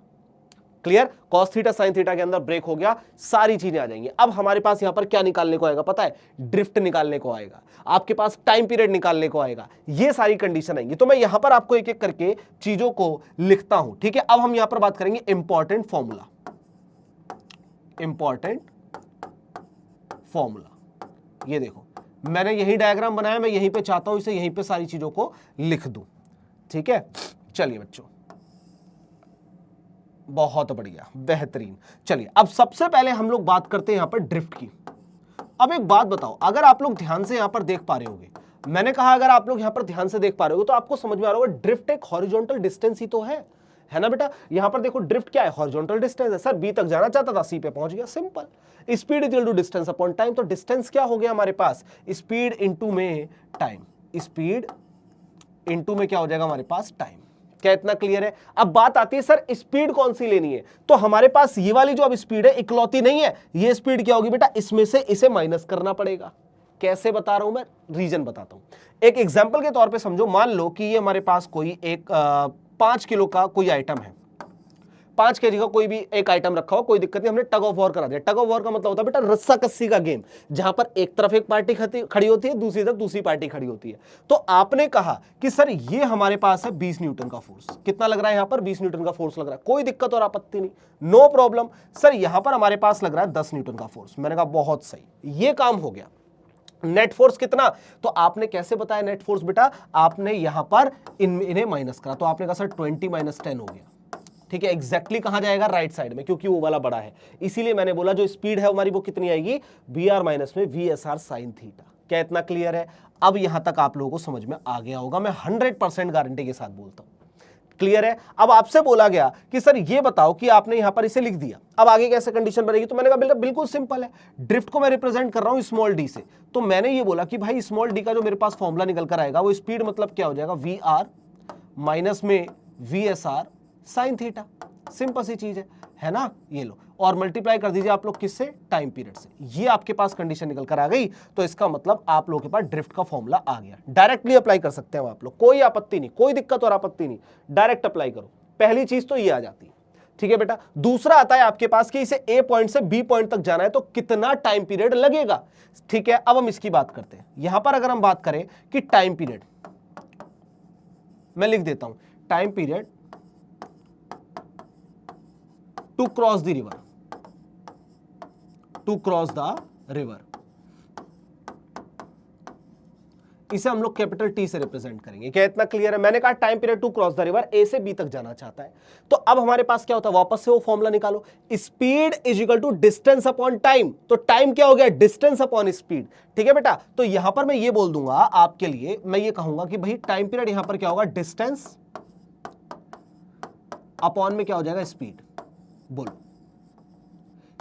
Clear? cos theta sin theta के अंदर ब्रेक हो गया, सारी चीजें आ जाएंगी। अब हमारे पास यहां पर क्या निकालने को आएगा पता है? ड्रिफ्ट निकालने को आएगा, आपके पास टाइम पीरियड निकालने को आएगा, ये सारी कंडीशन आएंगी। तो मैं यहां पर आपको एक एक करके चीजों को लिखता हूं, ठीक है? अब हम यहां पर बात करेंगे इंपॉर्टेंट फॉर्मूला। इंपॉर्टेंट फॉर्मूला, ये देखो मैंने यही डायग्राम बनाया, मैं यहीं पे चाहता हूं इसे यहीं पे सारी चीजों को लिख दूं, ठीक है? चलिए बच्चों, बहुत बढ़िया, बेहतरीन। चलिए अब सबसे पहले हम लोग बात करते हैं यहां पर ड्रिफ्ट की। अब एक बात बताओ, अगर आप लोग ध्यान से यहां पर देख पा रहे होगे, मैंने कहा अगर आप लोग यहां पर ध्यान से देख पा रहे हो तो आपको समझ में आ रहा होगा ड्रिफ्ट एक हॉरिजॉन्टल डिस्टेंस ही तो है ना बेटा? यहां पर देखो ड्रिफ्ट क्या है? हॉरिजॉन्टल डिस्टेंस है। सर बी तक जाना चाहता था, सी पे पहुंच गया, simple. Speed equal to distance upon time, तो डिस्टेंस क्या हो गया हमारे पास? स्पीड इनटू में टाइम। स्पीड इनटू में क्या हो जाएगा हमारे पास? टाइम। क्या इतना क्लियर है? अब बात आती है सर स्पीड कौन सी लेनी है, तो हमारे पास ये वाली जो अब स्पीड है इकलौती नहीं है, ये स्पीड क्या होगी बेटा? इसमें से इसे माइनस करना पड़ेगा। कैसे बता रहा हूं मैं? रीजन बताता हूं। एक एग्जांपल के तौर पे समझो, मान लो कि ये हमारे पास कोई एक 5 किलो का कोई आइटम है, 5 kg का कोई भी एक आइटम रखा हो, कोई दिक्कत नहीं, हमने टग ऑफ वॉर करा दिया। टग ऑफ वॉर का मतलब होता है बेटा रस्सा कस्सी का गेम, जहां पर एक तरफ एक पार्टी खड़ी होती है, दूसरी तरफ दूसरी पार्टी खड़ी होती है। तो आपने कहा कि सर ये हमारे पास है 20 न्यूटन का फोर्स। कितना लग रहा है यहां पर? 20 न्यूटन का फोर्स लग रहा है। कोई दिक्कत और आपत्ति नहीं, नो प्रॉब्लम। सर यहां पर हमारे पास लग रहा है 10 न्यूटन का फोर्स। मैंने कहा बहुत सही, ये काम हो गया। नेट फोर्स कितना? तो आपने कैसे बताया नेट फोर्स बेटा? आपने यहां पर इन्हें माइनस करा, तो आपने कहा सर 20 - 10 हो गया, ठीक है? एग्जैक्टली कहां जाएगा? राइट साइड में, क्योंकि वो वाला बड़ा है। इसीलिए मैंने बोला जो स्पीड है हमारी वो कितनी आएगी? BR माइनस में VSR sin थीटा। क्या इतना क्लियर है? अब यहां तक आप लोगों को समझ में आ गया होगा, मैं 100% गारंटी के साथ बोलता हूं। क्लियर है? अब आपसे बोला गया कि सर ये बताओ कि आपने यहां पर इसे लिख दिया, अब आगे कैसे कंडीशन बनेगी? तो मैंने कहा बिल्कुल सिंपल है, ड्रिफ्ट को मैं रिप्रेजेंट कर रहा हूं स्मॉल डी से, तो मैंने ये बोला कि भाई स्मॉल डी का जो मेरे पास फॉर्मूला निकल कर आएगा वो स्पीड मतलब क्या हो जाएगा? VR माइनस में VSR sin थीटा। सिंपल सी चीज है ना? ये लो और मल्टीप्लाई कर दीजिए आप लोग किससे? टाइम पीरियड से। ये आपके पास कंडीशन निकल कर आ गई, तो इसका मतलब आप लोगों के पास ड्रिफ्ट का फॉर्मूला आ गया। डायरेक्टली अप्लाई कर सकते हैं आप लोग, कोई आपत्ति नहीं, कोई दिक्कत और आपत्ति नहीं, डायरेक्ट अप्लाई करो। पहली चीज तो ये आ जाती है, ठीक है बेटा? दूसरा आता है आपके पास कि इसे A पॉइंट से B पॉइंट तक जाना है तो कितना टाइम पीरियड लगेगा, ठीक है? अब हम इसकी बात करते हैं। यहां पर अगर हम बात करें कि टाइम पीरियड, मैं लिख देता हूं time period to cross the river, to cross the river, इसे हम लोग कैपिटल T से रिप्रेजेंट करेंगे। क्या इतना क्लियर है? मैंने कहा time period to cross the river, A से B तक जाना चाहता है, तो अब हमारे पास क्या होता है? वापस से वो फॉर्मूला निकालो, speed is equal to distance upon time. तो टाइम क्या हो गया? डिस्टेंस अपॉन स्पीड, ठीक है बेटा? तो यहां पर मैं ये बोल दूंगा आपके लिए, मैं ये कहूंगा कि भाई टाइम पीरियड यहां पर क्या होगा? डिस्टेंस अपॉन में क्या हो जाएगा? स्पीड। बोलो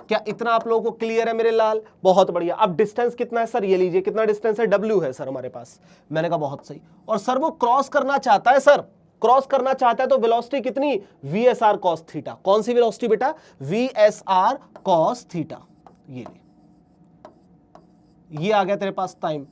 क्या इतना आप लोगों को क्लियर है मेरे लाल? बहुत बढ़िया। अब डिस्टेंस कितना है सर? ये लीजिए, कितना डिस्टेंस है? W है सर हमारे पास। मैंने कहा बहुत सही। और सर वो क्रॉस करना चाहता है, सर क्रॉस करना चाहता है, तो वेलोसिटी कितनी? VSR cos theta. कौन सी वेलोसिटी बेटा? VSR cos theta. ये ले, ये आ गया तेरे पास टाइम,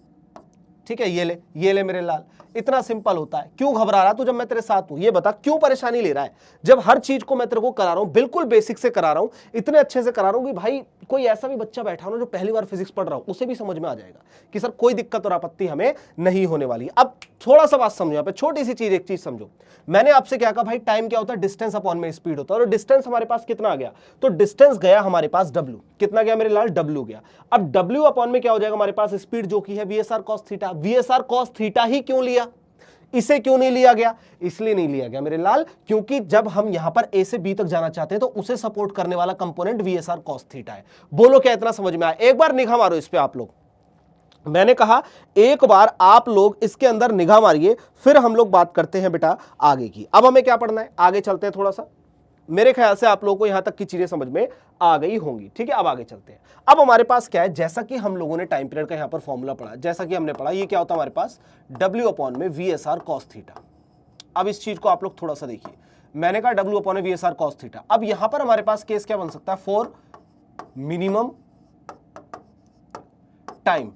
ठीक है? ये ले मेरे लाल। इतना सिंपल होता है। क्यों घबरा रहा तू जब मैं तेरे साथ हूं? ये बता क्यों परेशानी ले रहा है? जब हर चीज को मैं तेरे को करा रहा हूं, बिल्कुल बेसिक से करा रहा हूं, इतने अच्छे से करा रहा हूं कि भाई कोई ऐसा भी बच्चा बैठा हो ना जो पहली बार फिजिक्स पढ़ रहा हो, उसे भी समझ में आ जाएगा कि सर कोई दिक्कत और आपत्ति हमें नहीं होने वाली। अब थोड़ा सा बात समझो, यहाँ पे छोटी सी चीज, एक चीज समझो। मैंने आपसे क्या कहा? भाई टाइम क्या होता है? डिस्टेंस अपॉन में स्पीड होता है। और डिस्टेंस हमारे पास कितना आ गया? तो डिस्टेंस गया हमारे पास W। कितना गया मेरे लाल? W गया। अब W अपॉन में क्या हो जाएगा हमारे पास? स्पीड जो की है VSR cos theta. VSR cos theta ही क्यों लिया? इसे क्यों नहीं लिया गया? इसलिए नहीं लिया गया मेरे लाल क्योंकि जब हम यहां पर A से B तक जाना चाहते हैं तो उसे सपोर्ट करने वाला कंपोनेंट VSR cos थीटा है। बोलो क्या इतना समझ में आया? एक बार निगाह मारो इस पे आप लोग। मैंने कहा एक बार आप लोग इसके अंदर निगाह मारिए, फिर हम लोग बात करते हैं बेटा आगे की। अब हमें क्या पढ़ना है? आगे चलते हैं थोड़ा सा, मेरे ख्याल से आप लोगों को यहां तक की चीजें समझ में आ गई होंगी। ठीक है, अब आगे चलते हैं। अब हमारे पास क्या है, जैसा कि हम लोगों ने टाइम पीरियड का यहां पर फॉर्मूला पढ़ा, जैसा कि हमने पढ़ा, ये क्या होता है हमारे पास W अपॉन में VSR cos थीटा। अब इस चीज को आप लोग थोड़ा सा देखिए, मैंने कहा W अपॉन में VSR cos थीटा। अब यहां पर हमारे पास केस क्या बन सकता है, फॉर मिनिमम टाइम।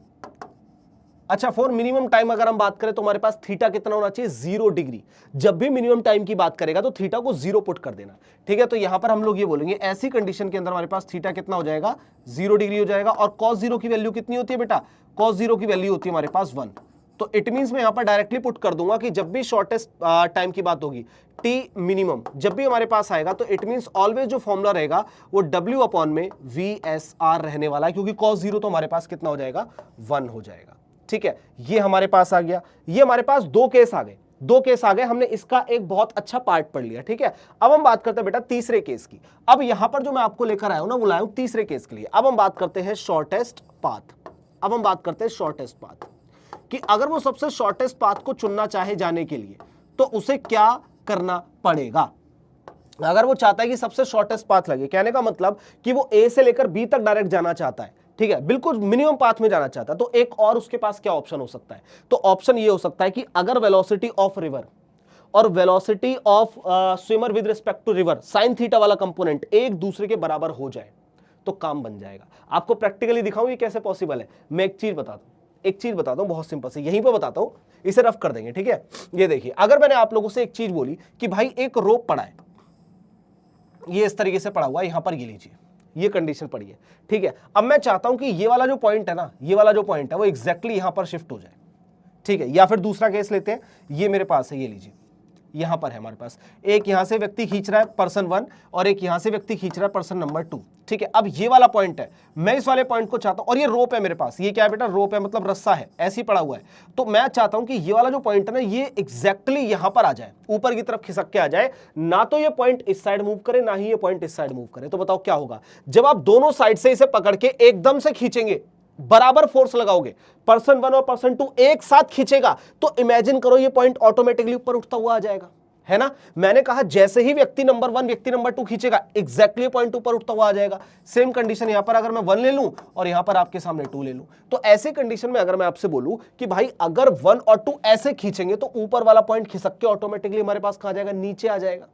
अच्छा, फॉर मिनिमम टाइम अगर हम बात करें तो हमारे पास थीटा कितना होना चाहिए, 0 डिग्री। जब भी मिनिमम टाइम की बात करेगा तो थीटा को 0 पुट कर देना। ठीक है, तो यहां पर हम लोग ये बोलेंगे ऐसी कंडीशन के अंदर हमारे पास थीटा कितना हो जाएगा, 0 डिग्री हो जाएगा। और cos 0 की वैल्यू कितनी होती है बेटा, cos 0 की वैल्यू होती है हमारे पास 1। तो इट मींस मैं यहां पर डायरेक्टली पुट कर दूंगा कि जब भी शॉर्टेस्ट टाइम की बात होगी, टी मिनिमम जब भी हमारे पास आएगा, तो इट मींस ऑलवेज जो फॉर्मूला रहेगा वो W अपॉन में VSR रहने वाला है, क्योंकि cos 0 तो हमारे पास कितना हो जाएगा, 1 हो जाएगा। ठीक है, ये हमारे पास आ गया। ये हमारे पास दो केस आ गए, दो केस आ गए, हमने इसका एक बहुत अच्छा पार्ट पढ़ लिया। ठीक है, अब हम बात करते हैं बेटा तीसरे केस की। अब यहां पर जो मैं आपको लेकर आया हूं ना, वो लाया हूं तीसरे केस के लिए। अब हम बात करते हैं शॉर्टेस्ट पाथ। अब हम बात करते हैं शॉर्टेस्ट पाथ, कि अगर वो सबसे शॉर्टेस्ट पाथ को चुनना चाहे जाने के लिए, तो उसे क्या करना पड़ेगा। अगर वो चाहता है कि सबसे शॉर्टेस्ट पाथ लगे, कहने का मतलब कि वो A से लेकर B तक डायरेक्ट जाना चाहता है, ठीक है, बिल्कुल मिनिमम पाथ में जाना चाहता है, तो एक और उसके पास क्या ऑप्शन हो सकता है, तो ऑप्शन ये हो सकता है कि अगर वेलोसिटी ऑफ रिवर और velocity of swimmer with respect to river sine theta वाला कंपोनेंट एक दूसरे के बराबर हो जाए तो काम बन जाएगा। आपको प्रैक्टिकली दिखाऊं ये कैसे पॉसिबल है। मैं एक चीज बताता हूं, बहुत सिंपल से, यहीं पे बताता हूं, इसे रफ कर देंगे। ठीक है, ये देखिए, अगर मैंने आप लोगों से एक चीज बोली कि भाई एक रोप पड़ा है, ये इस तरीके से पड़ा हुआ है, यहां पर ये लीजिए, ये कंडीशन पड़ी है। ठीक है, अब मैं चाहता हूं कि ये वाला जो पॉइंट है ना, ये वाला जो पॉइंट है वो एग्जैक्टली यहां पर शिफ्ट हो जाए। ठीक है, या फिर दूसरा केस लेते हैं, ये मेरे पास है, ये लीजिए, यहां पर है हमारे पास, एक यहां से व्यक्ति खींच रहा है पर्सन 1 और एक यहां से व्यक्ति खींच रहा है पर्सन नंबर 2। ठीक है, अब ये वाला पॉइंट है, मैं इस वाले पॉइंट को चाहता हूं, और ये रोप है मेरे पास, ये क्या है बेटा, रोप है, मतलब रस्सा है, ऐसे ही पड़ा हुआ है। तो मैं चाहता हूं कि ये वाला जो पॉइंट है ना, ये एग्जैक्टली यहां पर आ जाए, ऊपर की तरफ खिसक के आ जाए, ना तो ये पॉइंट इस साइड मूव करे, ना ही ये पॉइंट इस साइड मूव करे। तो बताओ क्या होगा, जब आप दोनों साइड से इसे पकड़ के एकदम से खींचेंगे, बराबर फोर्स लगाओगे, पर्सन 1 और पर्सन 2 एक साथ खींचेगा, तो इमेजिन करो ये पॉइंट ऑटोमेटिकली ऊपर उठता हुआ आ जाएगा, है ना। मैंने कहा जैसे ही व्यक्ति नंबर 1 व्यक्ति नंबर 2 खींचेगा, एग्जैक्टली पॉइंट ऊपर उठता हुआ आ जाएगा। सेम कंडीशन यहां पर अगर मैं 1 ले लूं और यहां पर आपके सामने 2 ले लूं, तो ऐसे कंडीशन में अगर मैं आपसे बोलूं कि भाई अगर 1 और 2 ऐसे खींचेंगे तो ऊपर वाला पॉइंट खिसक के ऑटोमेटिकली हमारे पास कहां जाएगा, नीचे आ जाएगा,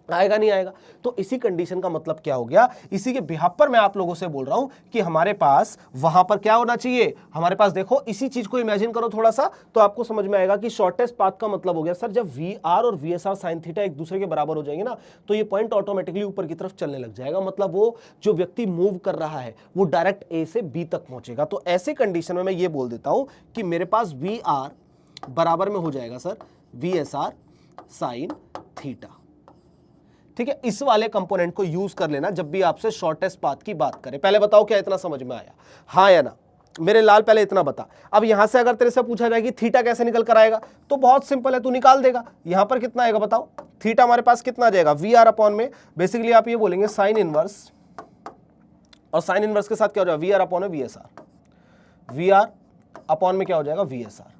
आएगा नहीं आएगा। तो इसी कंडीशन का मतलब क्या हो गया, इसी के बिहाफ पर मैं आप लोगों से बोल रहा हूं कि हमारे पास वहां पर क्या होना चाहिए, हमारे पास देखो इसी चीज को इमेजिन करो थोड़ा सा, तो आपको समझ में आएगा कि शॉर्टेस्ट पाथ का मतलब हो गया सर, जब VR और VSR साइन थीटा एक दूसरे के बराबर हो जाएंगे ना, तो ये पॉइंट ऑटोमेटिकली ऊपर की तरफ चलने लग जाएगा, मतलब वो जो व्यक्ति मूव कर रहा है वो डायरेक्ट A से B तक पहुंचेगा। तो ऐसे कंडीशन में मैं ये बोल देता हूं कि मेरे पास VR बराबर में हो जाएगा सर VSR साइन थीटा। ठीक है, इस वाले कंपोनेंट को यूज कर लेना जब भी आपसे शॉर्टेस्ट पाथ की बात करें। पहले बताओ क्या इतना समझ में आया, हाँ या ना, मेरे लाल पहले इतना बता। अब यहां से अगर तेरे से पूछा जाए कि थीटा कैसे निकल कर आएगा, तो बहुत सिंपल है, तू निकाल देगा। यहां पर कितना आएगा बताओ, थीटा हमारे पास कितना आ जाएगा, VR अपॉन में, बेसिकली आप ये बोलेंगे साइन इनवर्स, और साइन इनवर्स के साथ क्या हो जाएगा, VR अपॉन में VSR, VR अपॉन में क्या हो जाएगा, VSR।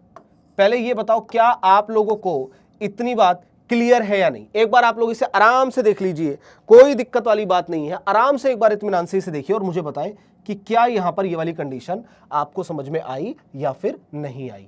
पहले ये बताओ क्या आप लोगों को इतनी बात क्लियर है या नहीं, एक बार आप लोग इसे आराम से देख लीजिए, कोई दिक्कत वाली बात नहीं है, आराम से एक बार इत्मीनान से इसे देखिए और मुझे बताएं कि क्या यहां पर ये वाली कंडीशन आपको समझ में आई या फिर नहीं आई।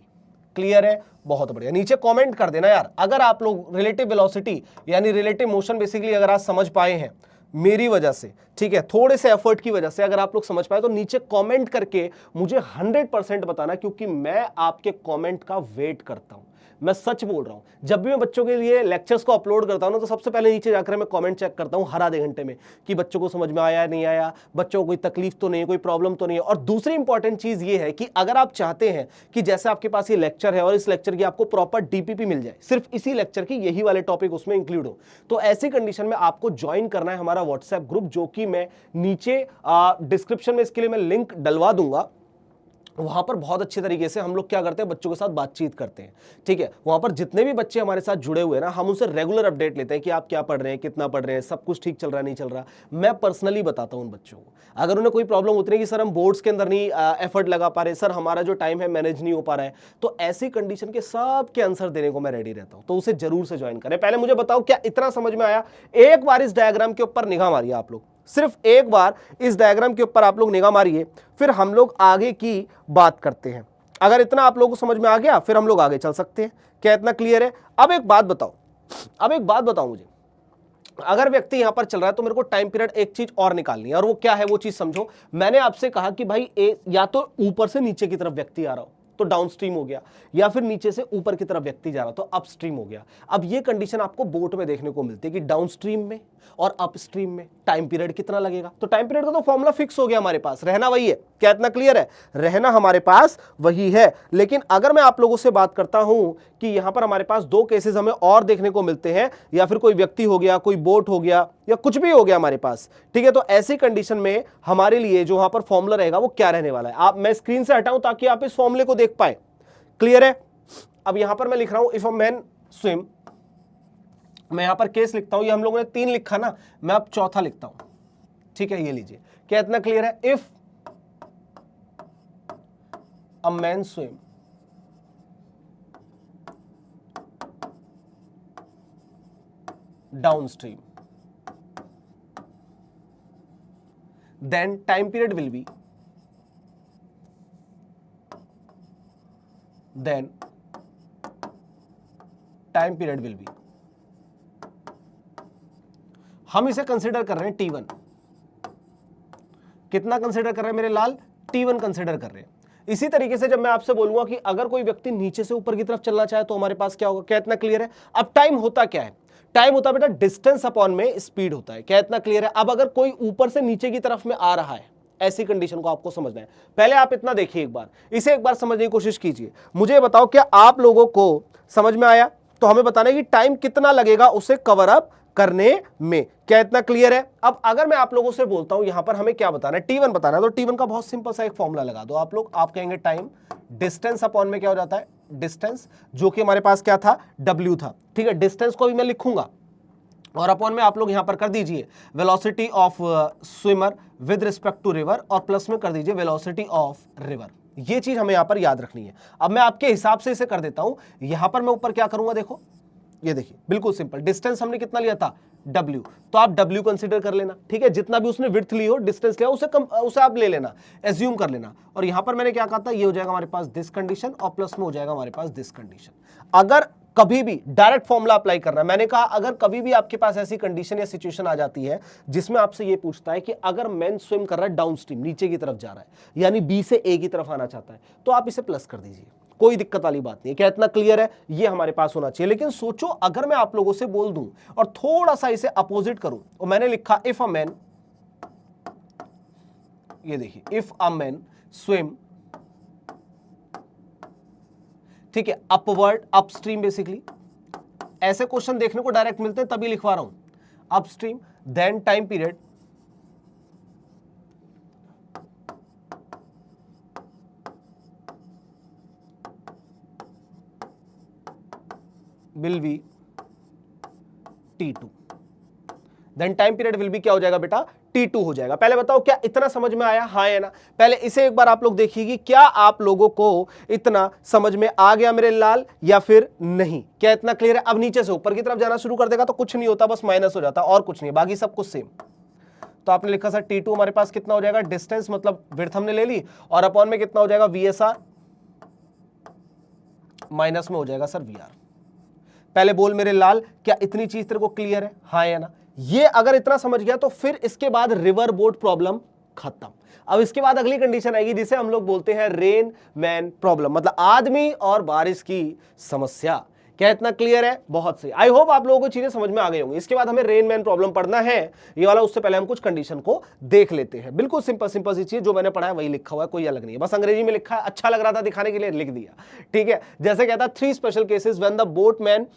क्लियर है, बहुत बढ़िया, नीचे कमेंट कर देना यार। अगर आप लोग रिलेटिव वेलोसिटी यानी रिलेटिव मोशन बेसिकली अगर आप समझ पाए हैं मेरी वजह से, ठीक है, थोड़े से एफर्ट की वजह से अगर आप लोग समझ पाए, तो नीचे कमेंट करके मुझे 100% बताना, क्योंकि मैं आपके कमेंट का वेट करता हूं। मैं सच बोल रहा हूं, जब भी मैं बच्चों के लिए लेक्चर्स को अपलोड करता हूं ना, तो सबसे पहले नीचे जाकर मैं कमेंट चेक करता हूं हर आधे घंटे में कि बच्चों को समझ में आया नहीं आया, बच्चों को कोई तकलीफ तो नहीं है, कोई प्रॉब्लम तो नहीं है। और दूसरी इंपॉर्टेंट चीज ये है कि अगर आप चाहते हैं कि जैसे आपके पास ये लेक्चर है और इस लेक्चर की आपको प्रॉपर DPP मिल जाए, सिर्फ इसी लेक्चर की यही वाले टॉपिक उसमें इंक्लूड हो, तो ऐसी कंडीशन में आपको ज्वाइन करना है हमारा व्हाट्सएप ग्रुप, जो कि मैं नीचे डिस्क्रिप्शन में इसके लिए मैं लिंक डलवा दूंगा। वहां पर बहुत अच्छे तरीके से हम लोग क्या करते हैं, बच्चों के साथ बातचीत करते हैं, ठीक है। वहां पर जितने भी बच्चे हमारे साथ जुड़े हुए हैं ना, हम उनसे रेगुलर अपडेट लेते हैं कि आप क्या पढ़ रहे हैं, कितना पढ़ रहे हैं, सब कुछ ठीक चल रहा है, नहीं चल रहा। मैं पर्सनली बताता हूं उन बच्चों को। अगर उन्हें कोई प्रॉब्लम होती है कि सर हम बोर्ड्स के अंदर नहीं एफर्ट लगा पा रहे, सर हमारा जो टाइम है मैनेज नहीं हो पा रहा है, तो ऐसी कंडीशन के सब के आंसर देने को मैं रेडी रहता हूं। तो उसे जरूर से ज्वाइन करें। पहले मुझे बताओ क्या इतना समझ में आया? एक बार इस डायग्राम के ऊपर निगाह मारिए आप लोग, सिर्फ एक बार इस डायग्राम के ऊपर आप लोग निगाह मारिए, फिर हम लोग आगे की बात करते हैं। अगर इतना आप लोगों को समझ में आ गया, फिर हम लोग आगे चल सकते हैं। क्या इतना क्लियर है? अब एक बात बताओ मुझे, अगर व्यक्ति यहां पर चल रहा है तो मेरे को टाइम पीरियड एक चीज और निकालनी है, और वो क्या है वो चीज समझो। मैंने आपसे कहा कि भाई या तो ऊपर से नीचे की तरफ व्यक्ति आ रहा हो तो डाउनस्ट्रीम हो गया, या फिर नीचे से ऊपर की तरफ व्यक्ति जा रहा तो अपस्ट्रीम हो गया। अब ये कंडीशन आपको बोट में देखने को मिलती है कि डाउनस्ट्रीम में और अपस्ट्रीम में टाइम पीरियड कितना लगेगा। तो टाइम पीरियड का तो फॉर्मूला फिक्स हो गया हमारे पास, रहना वही है। क्या इतना क्लियर है? रहना हमारे पास वही है। लेकिन अगर मैं आप लोगों से बात करता हूं कि यहां पर हमारे पास दो केसेस हमें और देखने को मिलते हैं, या फिर कोई व्यक्ति हो गया, कोई बोट हो गया, या कुछ भी हो गया हमारे पास, ठीक है, तो ऐसी कंडीशन में हमारे लिए जो वहां पर फॉर्मूला रहेगा वो क्या रहने वाला है, मैं स्क्रीन से हटाऊं ताकि आप इस फॉर्मूले को देख पाए। क्लियर है? अब यहां पर मैं लिख रहा हूं इफ अ मैन स्विम, मैं यहां पर केस लिखता हूं, ये हम लोगों ने 3 लिखा ना, मैं अब चौथा लिखता हूं, ठीक है, ये लीजिए। क्या इतना क्लियर है? If a man swim downstream, then time period will be हम इसे कंसिडर कर रहे हैं T1। कितना कंसिडर कर रहे हैं मेरे लाल? T1 कंसिडर कर रहे हैं। इसी तरीके से जब मैं आपसे बोलूंगा कि अगर कोई व्यक्ति नीचे से ऊपर की तरफ चलना चाहे तो हमारे पास क्या होगा? क्या इतना क्लियर है? अब टाइम होता क्या है? टाइम होता है बेटा डिस्टेंस अपॉन में स्पीड होता है। क्या इतना क्लियर है? अब अगर कोई ऊपर से नीचे की तरफ में आ रहा है, ऐसी कंडीशन को आपको समझना है। पहले आप इतना देखिए, एक बार इसे एक बार समझने की कोशिश कीजिए। मुझे बताओ क्या आप लोगों को समझ में आया? तो हमें बताना है कि टाइम कितना लगेगा उसे कवर अप करने में। क्या इतना क्लियर है? अब अगर मैं आप लोगों से बोलता हूं यहां पर हमें क्या बताना है, T1 बताना है, तो T1 का बहुत सिंपल सा एक फॉर्मूला लगा दो आप लोग। आप कहेंगे टाइम डिस्टेंस अपॉन में क्या हो जाता है? डिस्टेंस, जो कि हमारे पास क्या था? W था, ठीक है। डिस्टेंस को भी मैं लिखूंगा और अपॉन में आप लोग यहां पर कर दीजिए velocity of swimmer with respect to river, और प्लस में कर दीजिए वेलोसिटी ऑफ रिवर। ये चीज हमें यहां पर याद रखनी है। अब मैं आपके हिसाब से इसे कर देता हूं। यहां पर मैं ऊपर क्या करूंगा, देखो ये देखिए, बिल्कुल सिंपल। डिस्टेंस हमने कितना लिया था? W, तो आप W कंसीडर कर लेना, ठीक है। जितना भी उसने विड्थ ली हो, डिस्टेंस लिया, उसे आप ले लेना, एज्यूम कर लेना। और यहां पर मैंने क्या कहा था? ये हो जाएगा हमारे पास दिस कंडीशन, और प्लस में हो जाएगा हमारे पास दिस कंडीशन। अगर कभी भी डायरेक्ट फॉर्मूला अप्लाई करना है, मैंने कहा अगर कभी भी आपके पास ऐसी कंडीशन या सिचुएशन आ जाती है जिसमें आपसे ये पूछता है कि अगर मैन स्विम कर रहा है डाउनस्ट्रीम, नीचे की तरफ जा रहा है, यानी बी से ए की तरफ आना चाहता है, तो आप इसे प्लस कर दीजिए, कोई दिक्कत वाली बात नहीं है। क्या इतना क्लियर है? ये हमारे पास होना चाहिए। लेकिन सोचो अगर मैं आप लोगों से बोल दूं और थोड़ा सा इसे अपोजिट करूं, और मैंने लिखा इफ अ मैन, ये देखिए, इफ अ मैन स्विम, ठीक है, अपवर्ड, अपस्ट्रीम, बेसिकली ऐसे क्वेश्चन देखने को डायरेक्ट मिलते हैं, तभी लिखवा रहा हूं। Upstream, then time period will be T2, then time period will be क्या हो जाएगा बेटा? T2 हो जाएगा। पहले बताओ क्या इतना समझ में आया? हाँ है ना? पहले इसे एक बार आप लोग देखिए कि क्या आप लोगों को इतना समझ में आ गया मेरे लाल, या फिर नहीं? क्या इतना क्लियर है? अब नीचे से ऊपर की तरफ जाना शुरू कर देगा तो कुछ नहीं होता, बस माइनस हो जाता, और कुछ नहीं, बाकी सब कुछ सेम। तो आपने लिखा सर T2 हमारे पास कितना हो जाएगा? डिस्टेंस मतलब विड्थ हमने ले ली, और अपॉन में कितना हो जाएगा? VSR, माइनस में हो जाएगा सर VR। पहले बोल मेरे लाल, क्या इतनी चीज तेरे को क्लियर है? हाँ या ना? ये अगर इतना समझ गया तो फिर इसके बाद रिवर बोट प्रॉब्लम खत्म। अब इसके बाद अगली कंडीशन आएगी जिसे हम लोग बोलते हैं रेन मैन प्रॉब्लम, मतलब आदमी और बारिश की समस्या। क्या इतना क्लियर है? बहुत सही। आई होप आप लोगों को चीजें समझ में आ गई होंगी। इसके बाद हमें रेन मैन प्रॉब्लम पढ़ना है ये वाला, उससे पहले हम कुछ कंडीशन को देख लेते हैं। बिल्कुल सिंपल सिंपल सी चीज, जो मैंने पढ़ा है वही लिखा हुआ है, कोई अलग नहीं है, बस अंग्रेजी में लिखा है, अच्छा लग रहा था दिखाने के लिए लिख दिया, ठीक है। जैसे कहता है 3 special cases when the boatman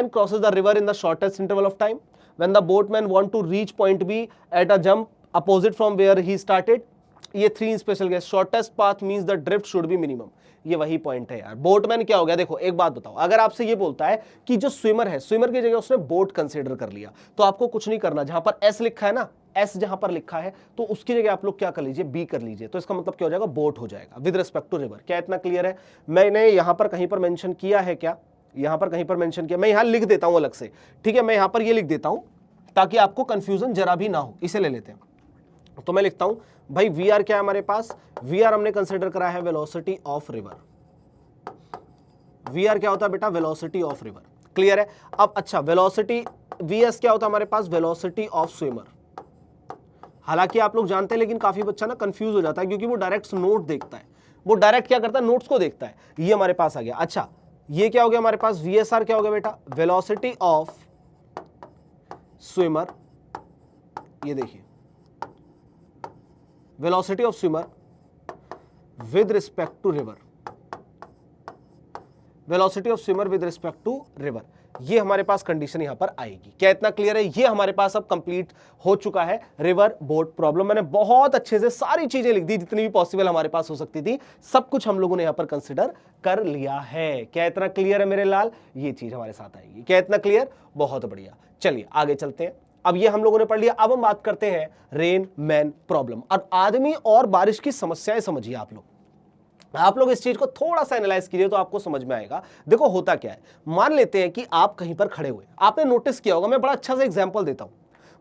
crosses the river in the shortest interval of time, when the boatman want to reach point B at a jump opposite from where he started, ये 3 special case, shortest path means the drift should be minimum, ये वही point है यार। Boatman क्या हो गया, देखो एक बात बताओ, अगर आपसे ये बोलता है कि जो स्विमर है, स्विमर की जगह उसने बोट कंसीडर कर लिया, तो आपको कुछ नहीं करना, जहां पर एस लिखा है ना, एस जहां पर लिखा है तो उसकी जगह आप लोग क्या कर लीजिए, बी कर लीजिए, तो इसका मतलब क्या हो जाएगा, बोट हो जाएगा विद रिस्पेक्ट टू रिवर। क्या इतना क्लियर है? मैंने यहां पर कहीं पर मेंशन किया है क्या, यहां पर कहीं पर मेंशन किया, मैं यहां लिख देता हूं अलग से, ठीक है, मैं यहां पर ये लिख देता हूं ताकि आपको कंफ्यूजन जरा भी ना हो। इसे ले लेते हैं, तो मैं लिखता हूं भाई वी आर क्या है हमारे पास, वी आर हमने कंसिडर करा है velocity of river. V R क्या होता है बेटा, वेलोसिटी ऑफ रिवर, क्लियर है? अब अच्छा, वेलोसिटी वी एस क्या होता है हमारे पास, वेलोसिटी ऑफ स्विमर। हालांकि आप लोग जानते हैं, लेकिन काफी बच्चा ना कंफ्यूज हो जाता है, क्योंकि वो डायरेक्ट नोट देखता है, वो डायरेक्ट क्या करता है, नोट्स को देखता है। ये हमारे पास आ गया। अच्छा, ये क्या हो गया हमारे पास, वी एस आर क्या हो गया बेटा, वेलोसिटी ऑफ स्विमर। ये देखिए, velocity of swimmer with respect to river, velocity of swimmer with respect to river, ये हमारे पास कंडीशन यहां पर आएगी। क्या इतना क्लियर है? ये हमारे पास अब कंप्लीट हो चुका है रिवर बोट प्रॉब्लम। मैंने बहुत अच्छे से सारी चीजें लिख दी, जितनी भी पॉसिबल हमारे पास हो सकती थी, सब कुछ हम लोगों ने यहां पर कंसिडर कर लिया है। क्या इतना क्लियर है मेरे लाल? ये चीज हमारे साथ आएगी। क्या इतना क्लियर? बहुत बढ़िया। चलिए आगे चलते हैं। अब ये हम लोगों ने पढ़ लिया, अब हम बात करते हैं रेन मैन प्रॉब्लम। अब आदमी और बारिश की समस्याएं समझिए आप लोग इस चीज को थोड़ा सा एनालाइज कीजिए तो आपको समझ में आएगा। देखो होता क्या है, मान लेते हैं कि आप कहीं पर खड़े हुए, आपने नोटिस किया होगा, मैं बड़ा अच्छा सा एग्जांपल देता हूं।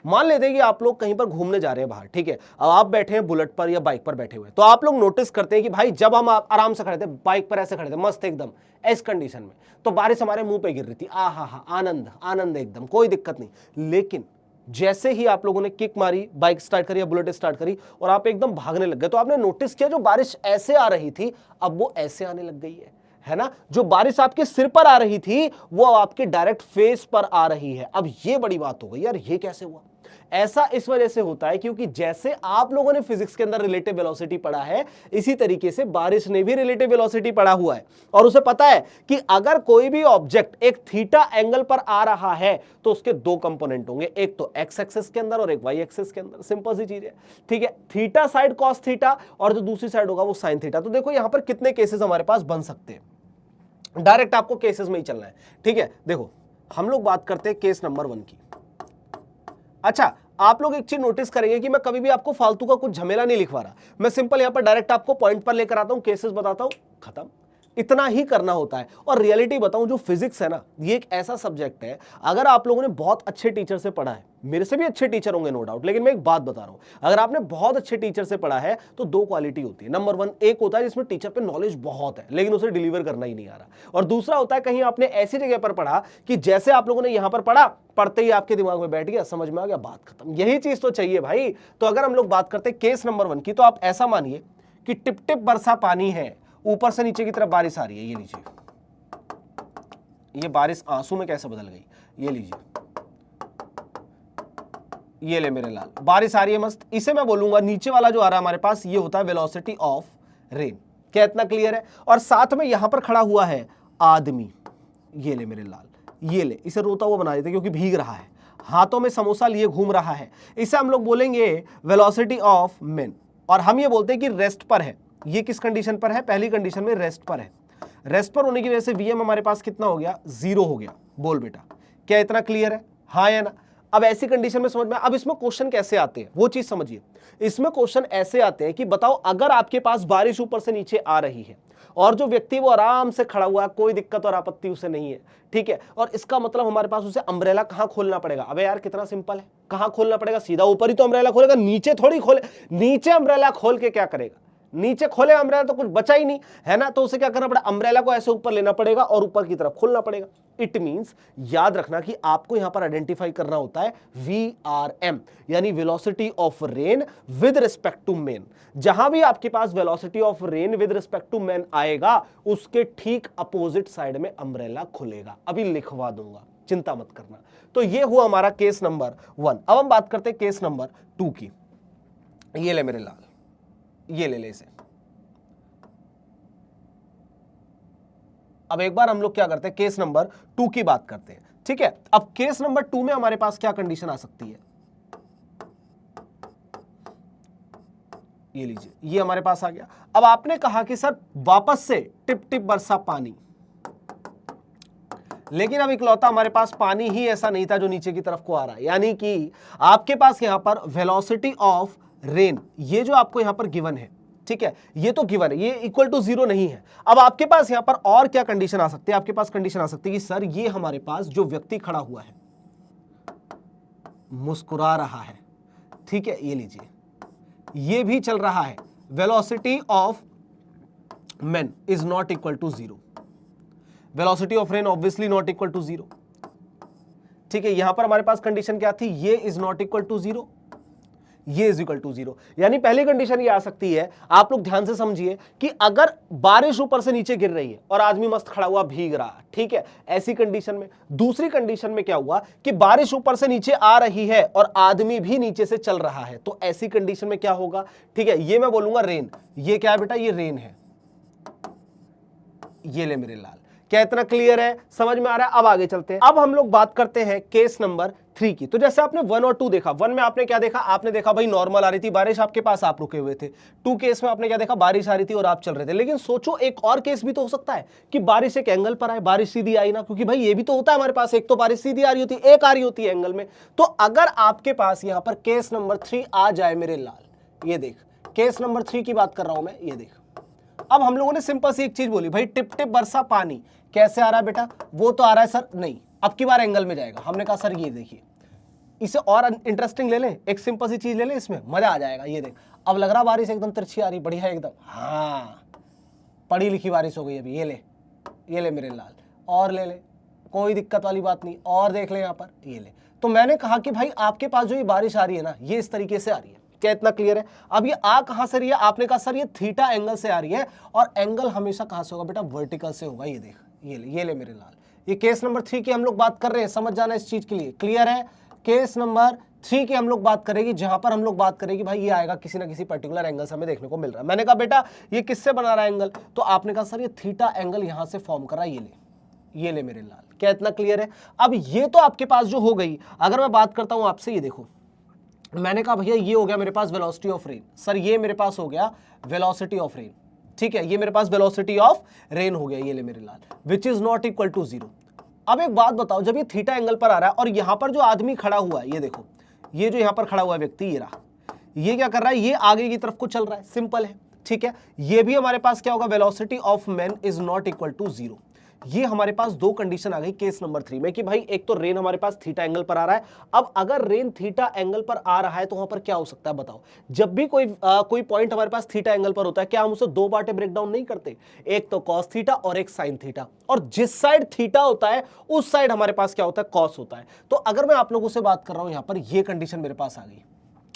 मान लेते हैं कि आप लोग कहीं पर घूमने जा रहे हैं बाहर, ठीक है, अब आप बैठे हैं बुलेट पर या बाइक पर बैठे हुए, तो आप लोग नोटिस करते हैं कि भाई जब हम आराम से खड़े थे, बाइक पर ऐसे खड़े थे मस्त एकदम इस कंडीशन में, तो बारिश हमारे मुंह पे गिर रही थी, आ हा आनंद आनंद एकदम, कोई दिक्कत नहीं। लेकिन जैसे ही आप लोगों ने किक मारी, बाइक स्टार्ट करी या बुलेट स्टार्ट करी और आप एकदम भागने लग गए, तो आपने नोटिस किया जो बारिश ऐसे आ रही थी अब वो ऐसे आने लग गई है ना? जो बारिश आपके सिर पर आ रही थी वो आपके डायरेक्ट फेस पर आ रही है। अब ये बड़ी बात हो गई यार, ये कैसे हुआ? ऐसा इस वजह से होता है क्योंकि जैसे आप लोगों ने फिजिक्स के अंदर रिलेटिव वेलोसिटी पढ़ा है, इसी तरीके से बारिश ने भी रिलेटिव वेलोसिटी पढ़ा हुआ है, और उसे पता है कि अगर कोई भी ऑब्जेक्ट एक थीटा एंगल पर आ रहा है तो उसके दो कंपोनेंट होंगे, एक तो एक्स एक्सिस के अंदर और एक वाई एक्सिस के अंदर। सिंपल सी चीज है, ठीक है, थीटा साइड कॉस थीटा और जो दूसरी साइड होगा वो साइन थीटा। तो देखो यहां पर कितने केसेस हमारे पास बन सकते हैं, डायरेक्ट आपको केसेस में ही चलना है, ठीक है। देखो हम लोग बात करते हैं केस नंबर 1 की। अच्छा, आप लोग एक चीज नोटिस करेंगे कि मैं कभी भी आपको फालतू का कुछ झमेला नहीं लिखवा रहा, मैं सिंपल यहां पर डायरेक्ट आपको पॉइंट पर लेकर आता हूं, केसेस बताता हूं, खत्म। इतना ही करना होता है। और रियलिटी बताऊं, जो फिजिक्स है ना, ये एक ऐसा सब्जेक्ट है, अगर आप लोगों ने बहुत अच्छे टीचर से पढ़ा है, मेरे से भी अच्छे टीचर होंगे नो डाउट, लेकिन मैं एक बात बता रहा हूं, अगर आपने बहुत अच्छे टीचर से पढ़ा है तो दो क्वालिटी होती है। नंबर 1, एक होता है जिसमें टीचर पे नॉलेज बहुत है लेकिन उसे डिलीवर करना ही नहीं आ रहा, और दूसरा होता है कहीं आपने ऐसी जगह पर पढ़ा कि जैसे आप लोगों ने यहां पर पढ़ा, पढ़ते ही आपके दिमाग में बैठ गया, समझ में आ गया, बात खत्म। यही चीज तो चाहिए भाई। तो अगर हम लोग बात करते हैं केस नंबर 1 की, तो आप ऐसा मानिए कि टिप टिप बरसा पानी है, ऊपर से नीचे की तरफ बारिश आ रही है। ये लीजिए, ये बारिश आंसू में कैसे बदल गई, ये लीजिए, ये ले मेरे लाल, बारिश आ रही है मस्त। इसे मैं बोलूंगा, नीचे वाला जो आ रहा है हमारे पास, ये होता है वेलोसिटी ऑफ रेन। क्या इतना क्लियर है? और साथ में यहां पर खड़ा हुआ है आदमी, ये ले मेरे लाल, ये ले, इसे रोता हुआ बना देते क्योंकि भीग रहा है, हाथों में समोसा लिए घूम रहा है, इसे हम लोग बोलेंगे वेलोसिटी ऑफ मैन। और हम ये बोलते हैं कि रेस्ट पर है। ये किस कंडीशन पर है? पहली कंडीशन में रेस्ट पर है। रेस्ट पर होने की वजह से वीएम हमारे पास कितना हो गया? 0 हो गया। बोल बेटा, क्या इतना क्लियर है? हाँ या ना? अब ऐसी कंडीशन में समझ में, अब इसमें क्वेश्चन कैसे आते हैं वो चीज समझिए। इसमें क्वेश्चन ऐसे आते हैं कि बताओ अगर आपके पास बारिश ऊपर से नीचे आ रही है और जो व्यक्ति वो आराम से खड़ा हुआ है, कोई दिक्कत और आपत्ति उसे नहीं है, ठीक है, और इसका मतलब हमारे पास उसे अम्ब्रेला कहां खोलना पड़ेगा? अबे यार कितना सिंपल है, कहां खोलना पड़ेगा? सीधा ऊपर ही तो अम्ब्रेला खोलेगा, नीचे थोड़ी खोले। नीचे अम्ब्रेला खोल के क्या करेगा? नीचे खोले अम्ब्रेला तो कुछ बचा ही नहीं है ना, तो उसे क्या करना पड़ेगा? अम्ब्रेला को ऐसे ऊपर लेना पड़ेगा और ऊपर की तरफ खोलना पड़ेगा। इट मींस, याद रखना कि आपको यहां पर आइडेंटिफाई करना होता है VRM, यानी velocity of rain with respect to man. जहां भी आपके पास velocity of rain with respect to man आएगा, उसके ठीक अपोजिट साइड में अम्ब्रेला खुलेगा। अभी लिखवा दूंगा, चिंता मत करना। तो ये हुआ हमारा केस नंबर 1। अब हम बात करते हैं केस नंबर 2 की। ये ले मेरे लाल, ये ले इसे। अब एक बार हम लोग क्या करते हैं, केस नंबर 2 की बात करते हैं, ठीक है। अब केस नंबर 2 में हमारे पास क्या कंडीशन आ सकती है? ये लीजिए, ये हमारे पास आ गया। अब आपने कहा कि सर वापस से टिप टिप बरसा पानी, लेकिन अब इकलौता हमारे पास पानी ही ऐसा नहीं था जो नीचे की तरफ को आ रहा है, यानी कि आपके पास यहां पर वेलोसिटी ऑफ रेन, ये जो आपको यहां पर गिवन है, ठीक है, ये तो गिवन है, ये इक्वल टू 0 नहीं है। अब आपके पास यहां पर और क्या कंडीशन आ सकती है? आपके पास कंडीशन आ सकती है कि सर ये हमारे पास जो व्यक्ति खड़ा हुआ है मुस्कुरा रहा है, ठीक है, ये लीजिए, ये भी चल रहा है, velocity of man is not equal to 0, velocity of rain obviously not equal to 0, ठीक है। यहां पर हमारे पास कंडीशन क्या थी? ये इज नॉट इक्वल टू 0, ये इज इक्वल टू 0, यानी पहली कंडीशन ये आ सकती है, आप लोग ध्यान से समझिए, कि अगर बारिश ऊपर से नीचे गिर रही है और आदमी मस्त खड़ा हुआ भीग रहा है, ठीक है, ऐसी कंडीशन में। दूसरी कंडीशन में क्या हुआ कि बारिश ऊपर से नीचे आ रही है और आदमी भी नीचे से चल रहा है, तो ऐसी कंडीशन में क्या होगा? ठीक है, ये मैं बोलूंगा रेन, ये क्या है बेटा? ये रेन है, ये ले मेरे लाल। क्या इतना क्लियर है? समझ में आ रहा है? अब आगे चलते हैं। अब हम लोग बात करते हैं केस नंबर 3 की। तो जैसे आपने 1 और 2 देखा, 1 में आपने क्या देखा? आपने देखा भाई नॉर्मल आ रही थी बारिश, आपके पास आप रुके हुए थे। 2 केस में आपने क्या देखा? बारिश आ रही थी और आप चल रहे थे। लेकिन सोचो एक और केस भी तो हो सकता है कि बारिश एक एंगल पर आए, बारिश सीधी आई ना, क्योंकि भाई ये भी तो होता है हमारे पास, एक तो बारिश सीधी आ रही होती है, एक आ रही होती है एंगल में। तो अगर आपके पास यहां पर केस नंबर 3 आ जाए मेरे लाल, ये देख, केस नंबर 3 की बात कर रहा हूं मैं, ये देख। अब हम लोगों ने सिंपल सी एक चीज बोली, भाई टिप टिप बरसा पानी कैसे आ रहा है बेटा? वो तो आ रहा है सर, नहीं, अब की बार एंगल में जाएगा। हमने कहा सर ये देखिए, इसे और इंटरेस्टिंग ले लें, एक सिंपल सी चीज ले लें, इसमें मजा आ जाएगा। ये देख, अब लग रहा बारिश एकदम तिरछी आ रही, बढ़िया एकदम, हाँ पढ़ी लिखी बारिश हो गई अभी। ये ले मेरे लाल, और ले ले, कोई दिक्कत वाली बात नहीं, और देख ले यहाँ पर, ये ले। तो मैंने कहा कि भाई आपके पास जो ये बारिश आ रही है ना, ये इस तरीके से आ रही है। क्या इतना क्लियर है? अब ये आ कहां से रही है? आपने कहा सर ये थीटा एंगल से आ रही है, और एंगल हमेशा कहां से होगा बेटा? वर्टिकल से होगा। ये देख, ये ले मेरे लाल, ये केस नंबर 3 की हम लोग बात कर रहे हैं, समझ जाना इस चीज के लिए। क्लियर है? केस नंबर 3 की हम लोग बात करेंगे, जहां पर हम लोग बात करेंगे भाई ये आएगा किसी ना किसी पर्टिकुलर एंगल से हमें देखने को मिल रहा है। मैंने कहा बेटा ये किससे बना रहा है एंगल? तो आपने कहा सर ये थीटा एंगल यहां से फॉर्म कर रहा है। ये ले मेरे लाल। क्या इतना क्लियर है? अब ये तो आपके पास जो हो गई, अगर मैं बात करता हूं आपसे, ये देखो, मैंने कहा भैया ये हो गया मेरे पास वेलोसिटी ऑफ रेन, सर ये मेरे पास हो गया वेलोसिटी ऑफ रेन, ठीक है, ये मेरे पास वेलोसिटी ऑफ रेन हो गया, ये ले मेरे लाल, which is not equal to 0। अब एक बात बताओ, जब ये थीटा एंगल पर आ रहा है और यहां पर जो आदमी खड़ा हुआ है, ये देखो, ये जो यहां पर खड़ा हुआ है व्यक्ति, ये रहा, ये क्या कर रहा है? ये आगे की तरफ को चल रहा है, सिंपल है, ठीक है। ये भी हमारे पास क्या होगा? Velocity of man is not equal to 0। ये हमारे पास दो कंडीशन आ गई केस नंबर 3 में कि भाई एक तो रेन हमारे पास थीटा एंगल पर आ रहा है। अब अगर रेन थीटा एंगल पर आ रहा है तो वहां पर क्या हो सकता है बताओ? जब भी कोई पॉइंट हमारे पास थीटा एंगल पर होता है, क्या हम उसे दो पार्ट ब्रेक डाउन नहीं करते? एक तो कॉस थीटा और एक साइन थीटा, और जिस साइड थीटा होता है उस साइड हमारे पास क्या होता है? कॉस होता है। तो अगर मैं आप लोगों से बात कर रहा हूं, यहां पर ये कंडीशन मेरे पास आ गई,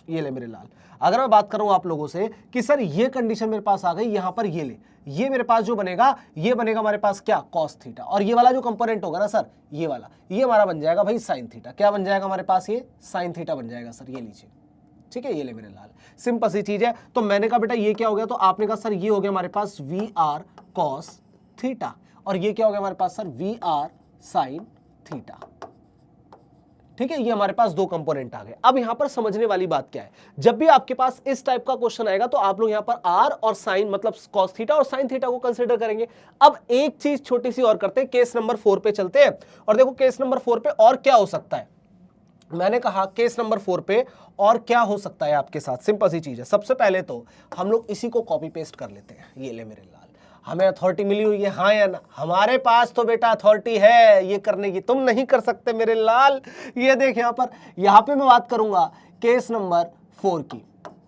ये ले मेरे लाल। अगर मैं बात करूं आप लोगों से कि सर ये कंडीशन मेरे पास आ गई, यहां पर ये ले, ये मेरे पास जो बनेगा, ये बनेगा हमारे पास क्या? कॉस थीटा, और ये वाला जो कंपोनेंट होगा ना सर, ये वाला, ये हमारा बन जाएगा भाई साइन थीटा। क्या बन जाएगा हमारे पास? ये साइन थीटा बन जाएगा सर, ये लीजिए, ठीक है, ये ले मेरे लाल, सिंपल सी चीज है। तो मैंने कहा बेटा ये क्या हो गया? तो आपने कहा सर ये हो गया हमारे पास वी आर कॉस थीटा, और ये क्या हो गया हमारे पास sir? V R sine theta, ठीक है। ये हमारे पास दो कंपोनेंट आ गए। अब यहां पर समझने वाली बात क्या है, जब भी आपके पास इस टाइप का क्वेश्चन आएगा तो आप लोग यहां पर आर और साइन, मतलब कॉस थीटा और साइन थीटा को कंसीडर करेंगे। अब एक चीज छोटी सी और करते हैं, केस नंबर 4 पे चलते हैं, और देखो केस नंबर 4 पे और क्या हो सकता है। मैंने कहा केस नंबर 4 पे और क्या हो सकता है आपके साथ, सिंपल सी चीज है। सबसे पहले तो हम लोग इसी को कॉपी पेस्ट कर लेते हैं, ये ले मेरे लाल, हमें अथॉरिटी मिली हुई है, हाँ या ना? हमारे पास तो बेटा अथॉरिटी है ये करने की, तुम नहीं कर सकते मेरे लाल। ये देख यहाँ पे मैं बात करूंगा केस नंबर 4 की,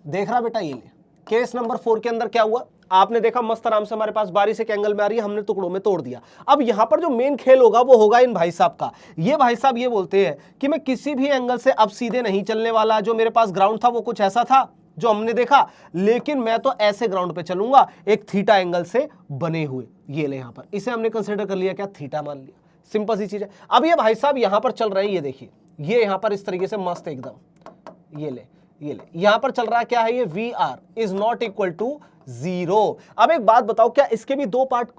देख रहा बेटा, ये ले केस नंबर 4 के अंदर क्या हुआ? आपने देखा मस्त आराम से हमारे पास बारिश एक एंगल में आ रही है, हमने टुकड़ों में तोड़ दिया। अब यहां पर जो मेन खेल होगा वो होगा इन भाई साहब का। ये भाई साहब ये बोलते हैं कि मैं किसी भी एंगल से अब सीधे नहीं चलने वाला, जो मेरे पास ग्राउंड था वो कुछ ऐसा था जो हमने देखा, लेकिन मैं तो ऐसे ग्राउंड पे चलूंगा एक थीटा एंगल से बने हुए। ये ले, यहां पर इसे हमने कंसीडर कर लिया क्या? थीटा मान लिया, सिंपल सी चीज है। अब ये भाई साहब यहां पर चल रहे हैं, ये देखिए, ये यहां पर इस तरीके से मस्त एकदम, ये ले यहां पर चल रहा है क्या है? ये V R is not equal to 0। अब एक बात बताओ, क्या इसके भी दो पार्ट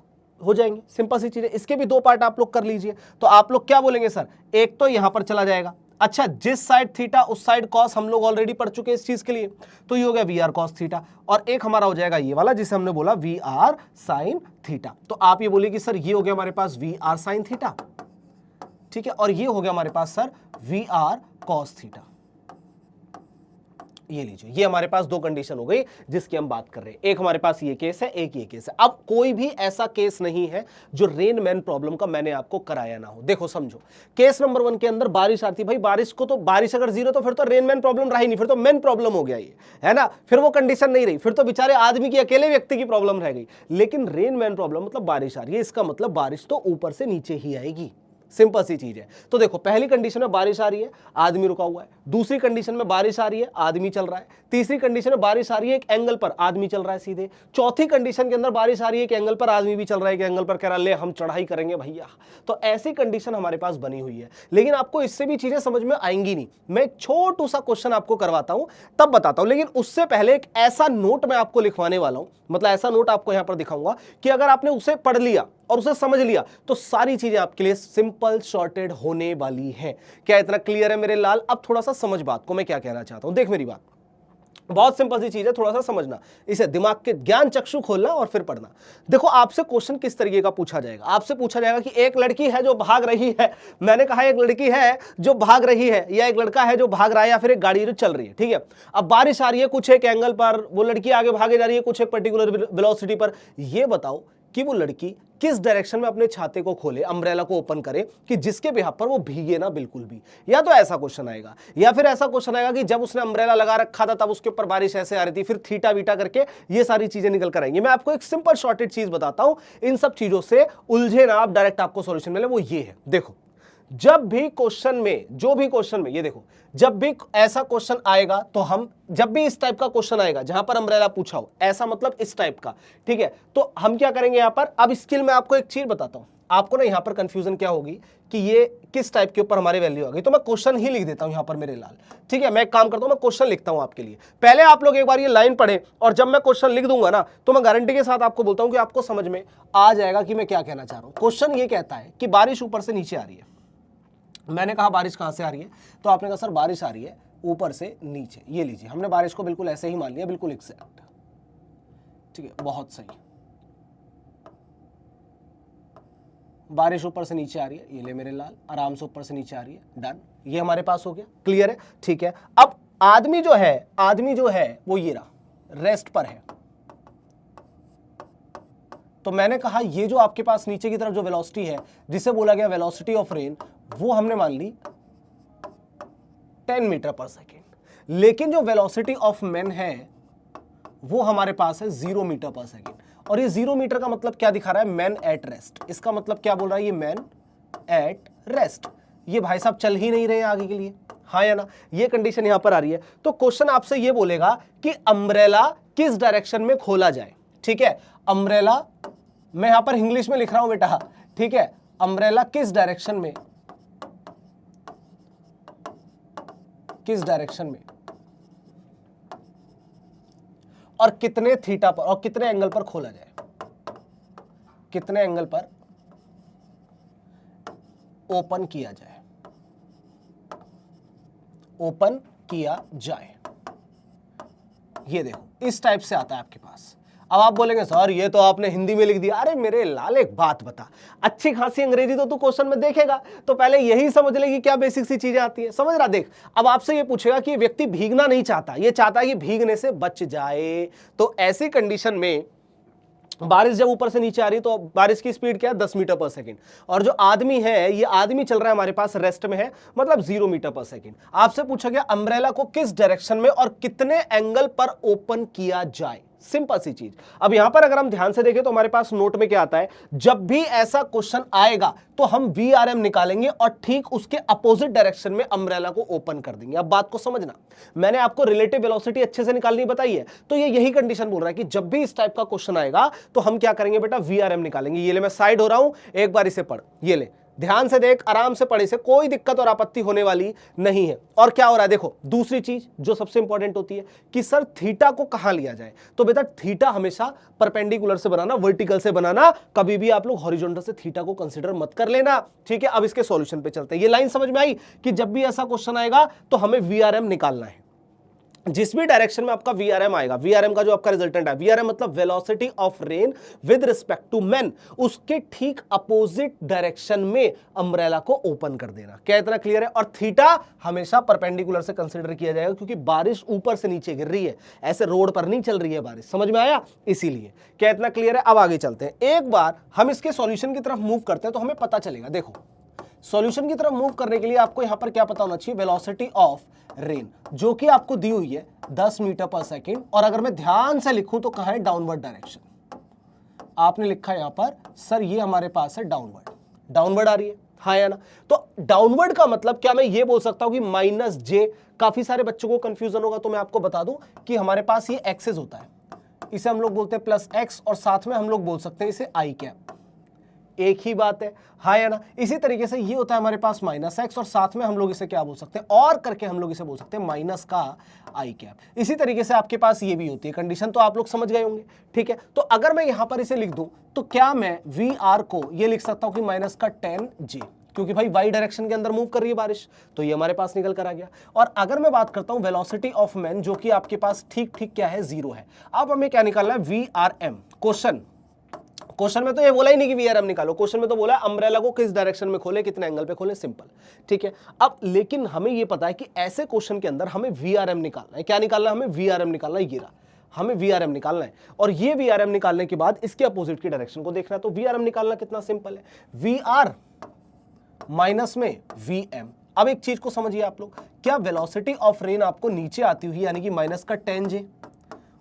हो जाएंगे? सिंपल सी चीज है, इसके भी दो पार्ट आप लोग कर लीजिए। तो आप लोग क्या बोलेंगे सर? एक तो यहां पर चला जाएगा, अच्छा, जिस साइड थीटा उस साइड कॉस हम लोग ऑलरेडी पढ़ चुके हैं इस चीज के लिए, तो ये हो गया वी आर कॉस थीटा, और एक हमारा हो जाएगा ये वाला जिसे हमने बोला वी आर साइन थीटा। तो आप ये बोलिए कि सर ये हो गया हमारे पास वी आर साइन थीटा, ठीक है, और ये हो गया हमारे पास sir V R cos theta. ये लीजिए, ये हमारे पास दो कंडीशन हो गई जिसकी हम बात कर रहे हैं। एक हमारे पास ये केस है, एक ये केस है। अब कोई भी ऐसा केस नहीं है जो रेन मैन प्रॉब्लम का मैंने आपको कराया ना हो। देखो समझो, केस नंबर 1 के अंदर बारिश आती, भाई बारिश को तो, बारिश अगर जीरो तो फिर तो रेन मैन प्रॉब्लम रहा ही नहीं, फिर तो मैन प्रॉब्लम हो गया ये, है ना, फिर वो कंडीशन नहीं रही, फिर तो बेचारे आदमी की, अकेले व्यक्ति की प्रॉब्लम रह गई। लेकिन रेन मैन प्रॉब्लम मतलब बारिश आ रही है, इसका मतलब बारिश तो ऊपर से नीचे ही आएगी, सिंपल सी चीज है। तो देखो, पहली कंडीशन में बारिश आ रही है, आदमी रुका हुआ है। दूसरी कंडीशन में बारिश आ रही है, आदमी चल रहा है। तीसरी कंडीशन में बारिश आ रही है एक एंगल पर, आदमी चल रहा है सीधे। चौथी कंडीशन के अंदर बारिश आ रही है एक एंगल पर, आदमी भी चल रहा है एक एंगल पर, कह रहा ले हम चढ़ाई करेंगे भैया। तो ऐसी कंडीशन हमारे पास बनी हुई है। लेकिन आपको इससे भी चीजें समझ में आएंगी नहीं। मैं एक छोटू सा क्वेश्चन आपको करवाता हूं, तब बताता हूं। लेकिन उससे पहले एक ऐसा नोट मैं आपको लिखवाने वाला हूं, मतलब ऐसा नोट आपको यहां पर दिखाऊंगा कि अगर आपने उसे पढ़ लिया और उसे समझ लिया तो सारी चीजें आपके लिए सिंपल शॉर्टेड होने वाली हैं। क्या इतना क्लियर है मेरे लाल? अब थोड़ा सा समझ बात को, मैं क्या कहना चाहता हूं। देख मेरी बात, बहुत सिंपल सी चीज है, थोड़ा सा समझना, इसे दिमाग के ज्ञान चक्षु खोलना और फिर पढ़ना। देखो, आपसे क्वेश्चन किस तरीके का पूछा जाएगा। आपसे पूछा जाएगा कि एक लड़की है जो भाग रही है, मैंने कहा एक लड़की है जो भाग रही है, या एक लड़का है जो भाग रहा है, या फिर एक गाड़ी जो चल रही है, ठीक है। अब बारिश आ रही है कुछ एक एंगल पर, वो लड़की आगे भागे जा रही है कुछ एक पर्टिकुलर वेलोसिटी पर। ये बताओ कि वो लड़की किस डायरेक्शन में अपने छाते को खोले, अम्ब्रेला को ओपन करे, कि जिसके बिहाफ पर वो भीगे ना बिल्कुल भी। या तो ऐसा क्वेश्चन आएगा, या फिर ऐसा क्वेश्चन आएगा कि जब उसने अम्ब्रेला लगा रखा था तब उसके ऊपर बारिश ऐसे आ रही थी, फिर थीटा बीटा करके ये सारी चीजें निकल कर आएंगी। मैं आपको एक सिंपल शॉर्टेड चीज बताता हूं, इन सब चीजों से उलझे ना आप, डायरेक्ट आपको सॉल्यूशन मिले। वो ये है, देखो, जब भी क्वेश्चन में, जो भी क्वेश्चन में, ये देखो, जब भी ऐसा क्वेश्चन आएगा तो हम, जब भी इस टाइप का क्वेश्चन आएगा जहां पर अम्ब्रेला पूछा हो, ऐसा मतलब इस टाइप का, ठीक है, तो हम क्या करेंगे यहां पर। अब स्किल में आपको एक चीज बताता हूं, आपको ना यहां पर कंफ्यूजन क्या होगी कि ये किस टाइप के ऊपर हमारी वैल्यू आ गई। तो मैं क्वेश्चन ही लिख देता हूं यहां पर मेरे लाल, ठीक है। मैं एक काम करता हूं, मैं क्वेश्चन लिखता हूं आपके लिए। पहले आप लोग एक बार ये लाइन पढ़ें, और जब मैं क्वेश्चन लिख दूंगा ना, तो मैं गारंटी के साथ आपको बोलता हूं कि आपको समझ में आ जाएगा कि मैं क्या कहना चाह रहा हूं। क्वेश्चन ये कहता है कि बारिश ऊपर से नीचे आ रही है। मैंने कहा बारिश कहां से आ रही है, तो आपने कहा सर बारिश आ रही है ऊपर से नीचे। ये लीजिए, हमने बारिश को बिल्कुल ऐसे ही मान लिया, बिल्कुल एग्जैक्ट, ठीक है, बहुत सही। बारिश ऊपर से नीचे आ रही है, ये ले मेरे लाल, आराम से ऊपर से नीचे आ रही है, डन। ये हमारे पास हो गया, क्लियर है, ठीक है। अब आदमी जो है वो ये रहा, रेस्ट पर है। तो मैंने कहा ये जो आपके पास नीचे की तरफ जो वेलोसिटी है, जिसे बोला गया वेलोसिटी ऑफ रेन, वो हमने मान ली 10 मीटर पर सेकेंड। लेकिन जो वेलोसिटी ऑफ मैन है वो हमारे पास है 0 मीटर पर सेकेंड। और ये 0 मीटर का मतलब क्या दिखा रहा है, मैन एट रेस्ट। इसका मतलब क्या बोल रहा है, ये मैन एट रेस्ट। ये भाई साहब चल ही नहीं रहे आगे के लिए, हाँ या ना, ये कंडीशन यहां पर आ रही है। तो क्वेश्चन आपसे ये बोलेगा कि अम्ब्रेला किस डायरेक्शन में खोला जाए, ठीक है। अम्ब्रेला, मैं यहां पर इंग्लिश में लिख रहा हूं बेटा, ठीक है। अम्ब्रेला किस डायरेक्शन में, और कितने थीटा पर और कितने एंगल पर खोला जाए, कितने एंगल पर ओपन किया जाए। ये देखो, इस टाइप से आता है आपके पास। अब आप बोलेंगे सर ये तो आपने हिंदी में लिख दिया। अरे मेरे लाल, एक बात बता, अच्छी खासी अंग्रेजी तो तू क्वेश्चन में देखेगा, तो पहले यही समझ ले कि क्या बेसिक सी चीजें आती है, समझ रहा। देख, अब आपसे ये पूछेगा कि व्यक्ति भीगना नहीं चाहता, ये चाहता है कि भीगने से बच जाए। तो ऐसी कंडीशन में बारिश जब ऊपर से नीचे आ रही तो बारिश की स्पीड क्या है, 10 मीटर पर सेकंड। और जो आदमी है, ये आदमी चल रहा है हमारे पास रेस्ट में है, मतलब 0 मीटर पर सेकंड। आपसे पूछा गया अम्ब्रेला को किस डायरेक्शन में और कितने एंगल पर ओपन किया जाए, सिंपल सी चीज। अब यहां पर अगर हम ध्यान से देखें तो हमारे पास नोट में क्या आता है, जब भी ऐसा क्वेश्चन आएगा तो हम VRM निकालेंगे और ठीक उसके अपोजिट डायरेक्शन में अम्ब्रेला को ओपन कर देंगे। अब बात को समझना, मैंने आपको रिलेटिव वेलोसिटी अच्छे से निकालनी बताई है, तो ये यही कंडीशन बोल रहा है कि जब भी इस टाइप का क्वेश्चन आएगा तो हम क्या करेंगे बेटा, VRM निकालेंगे। ये ले, मैं साइड हो रहा हूं, एक बार इसे पढ़, ये ले, ध्यान से देख, आराम से पढ़े से, कोई दिक्कत और आपत्ति होने वाली नहीं है। और क्या हो रहा है देखो, दूसरी चीज जो सबसे इंपॉर्टेंट होती है कि सर थीटा को कहां लिया जाए, तो बेटा थीटा हमेशा परपेंडिकुलर से बनाना, वर्टिकल से बनाना, कभी भी आप लोग हॉरिजॉन्टल से थीटा को कंसीडर मत कर लेना, ठीक है। अब इसके सॉल्यूशन पे चलते हैं। ये लाइन समझ में आई कि जब भी ऐसा क्वेश्चन आएगा तो हमें VRM निकालना है, जिस भी डायरेक्शन में आपका VRM आएगा, VRM का जो आपका रिजल्टेंट है, VRM मतलब velocity of rain with respect to man, उसके ठीक अपोजिट डायरेक्शन में अम्ब्रेला को ओपन कर देना। क्या इतना क्लियर है? और थीटा हमेशा परपेंडिकुलर से कंसीडर किया जाएगा, क्योंकि बारिश ऊपर से नीचे गिर रही है, ऐसे रोड पर नहीं चल रही है बारिश। समझ में आया? इसीलिए। क्या इतना क्लियर है? अब आगे चलते हैं। एक बार हम इसके सॉल्यूशन की तरफ मूव करते हैं तो हमें पता चलेगा। देखो, सॉल्यूशन की तरफ मूव करने के लिए आपको यहां पर क्या पता होना चाहिए? वेलोसिटी ऑफ रेन, जो कि आपको दी हुई है 10 मीटर पर सेकेंड। और अगर मैं ध्यान से लिखूं तो कहां है? Downward direction. आपने लिखा है यहां पर सर ये हमारे पास है डाउनवर्ड, डाउनवर्ड आ रही है, हाँ या ना? तो डाउनवर्ड का मतलब क्या मैं ये बोल सकता हूं कि -j? काफी सारे बच्चों को कंफ्यूजन होगा, तो मैं आपको बता दूं कि हमारे पास ये एक्सेस होता है, इसे हम लोग बोलते हैं +x, और साथ में हम लोग बोल सकते हैं इसे i कैप। एक ही बात है, हाँ या ना? इसी तरीके से ये होता है हमारे पास -x, और साथ में हम लोग इसे क्या बोल सकते हैं? और करके हम लोग इसे बोल सकते हैं माइनस का i कैप। इसी तरीके से आपके पास ये भी होती है कंडीशन, तो आप लोग समझ गए होंगे, ठीक है। तो अगर मैं यहां पर इसे लिख दूं तो क्या मैं VR को ये लिख सकता हूं कि -10j, क्योंकि भाई y डायरेक्शन के अंदर मूव कर रही है बारिश, तो ये हमारे पास निकल कर आ गया। और अगर मैं बात करता हूं वेलोसिटी ऑफ मैन, जो कि आपके पास ठीक ठीक क्या है? 0 है। अब हमें क्या निकालना है? VRM। क्वेश्चन में तो ये बोला ही नहीं कि VRM निकालो, क्वेश्चन में तो बोला अम्ब्रेला को किस डायरेक्शन में खोले, कितने एंगल पे खोले, सिंपल, ठीक है। अब लेकिन हमें ये पता है कि ऐसे क्वेश्चन के अंदर हमें VRM निकालना है। क्या निकालना है? हमें VRM निकालना है, ये रहा, हमें VRM निकालना है। और ये VRM निकालने के बाद इसके अपोजिट की डायरेक्शन को देखना है। तो VRM निकालना कितना सिंपल है, VR माइनस में VM। अब एक चीज को समझिए आप लोग, क्या वेलोसिटी ऑफ रेन आपको नीचे आती हुई यानी कि -10j,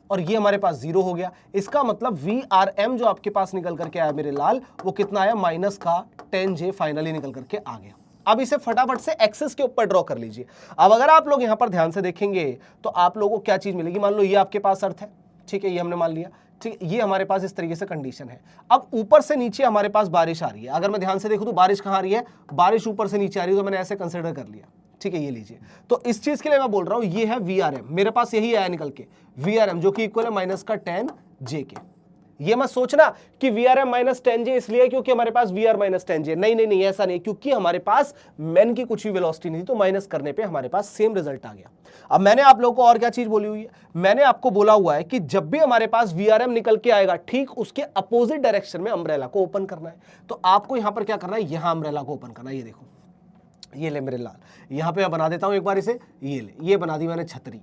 और ये हमारे पास 0 हो गया। इसका मतलब VRM जो आपके पास निकल करके आया मेरे लाल, वो कितना आया? -10j फाइनली निकल करके आ गया। अब इसे फटाफट से एक्सिस के ऊपर ड्रॉ कर लीजिए। अब अगर आप लोग यहां पर ध्यान से देखेंगे तो आप लोगों को क्या चीज मिलेगी? मान लो ये आपके पास अर्थ है, ठीक है, ये हमने मान लिया, ठीक है। ये हमारे पास इस तरीके से कंडीशन है। अब ऊपर से नीचे हमारे पास बारिश आ रही है। अगर मैं ध्यान से देखूं तो बारिश कहां आ रही है? बारिश ऊपर से नीचे आ रही है, तो मैंने ऐसे कंसिडर कर लिया, ठीक है। ये लीजिए, तो इस चीज के लिए मैं बोल रहा हूं ये है VRM, मेरे पास यही आया निकल के VRM, जो कि इक्वल है -10j के। ये मत सोचना कि VRM -10j इसलिए क्योंकि हमारे पास VR -10j, नहीं नहीं नहीं, ऐसा नहीं, क्योंकि हमारे पास मैन की कुछ भी वेलोसिटी नहीं थी, तो माइनस करने पे हमारे पास सेम रिजल्ट आ गया। अब मैंने आप लोगों को और क्या चीज बोली हुई है? मैंने आपको बोला हुआ है कि जब भी हमारे पास VRM निकल के आएगा, ठीक उसके अपोजिट डायरेक्शन में अम्ब्रेला को ओपन करना है। तो आपको यहां पर क्या करना है? यहां अम्ब्रेला को ओपन करना है। ये देखो, ये ले मेरे लाल, यहां पे मैं बना देता हूं एक बार इसे, ये ले, ये बना दी मैंने छतरी,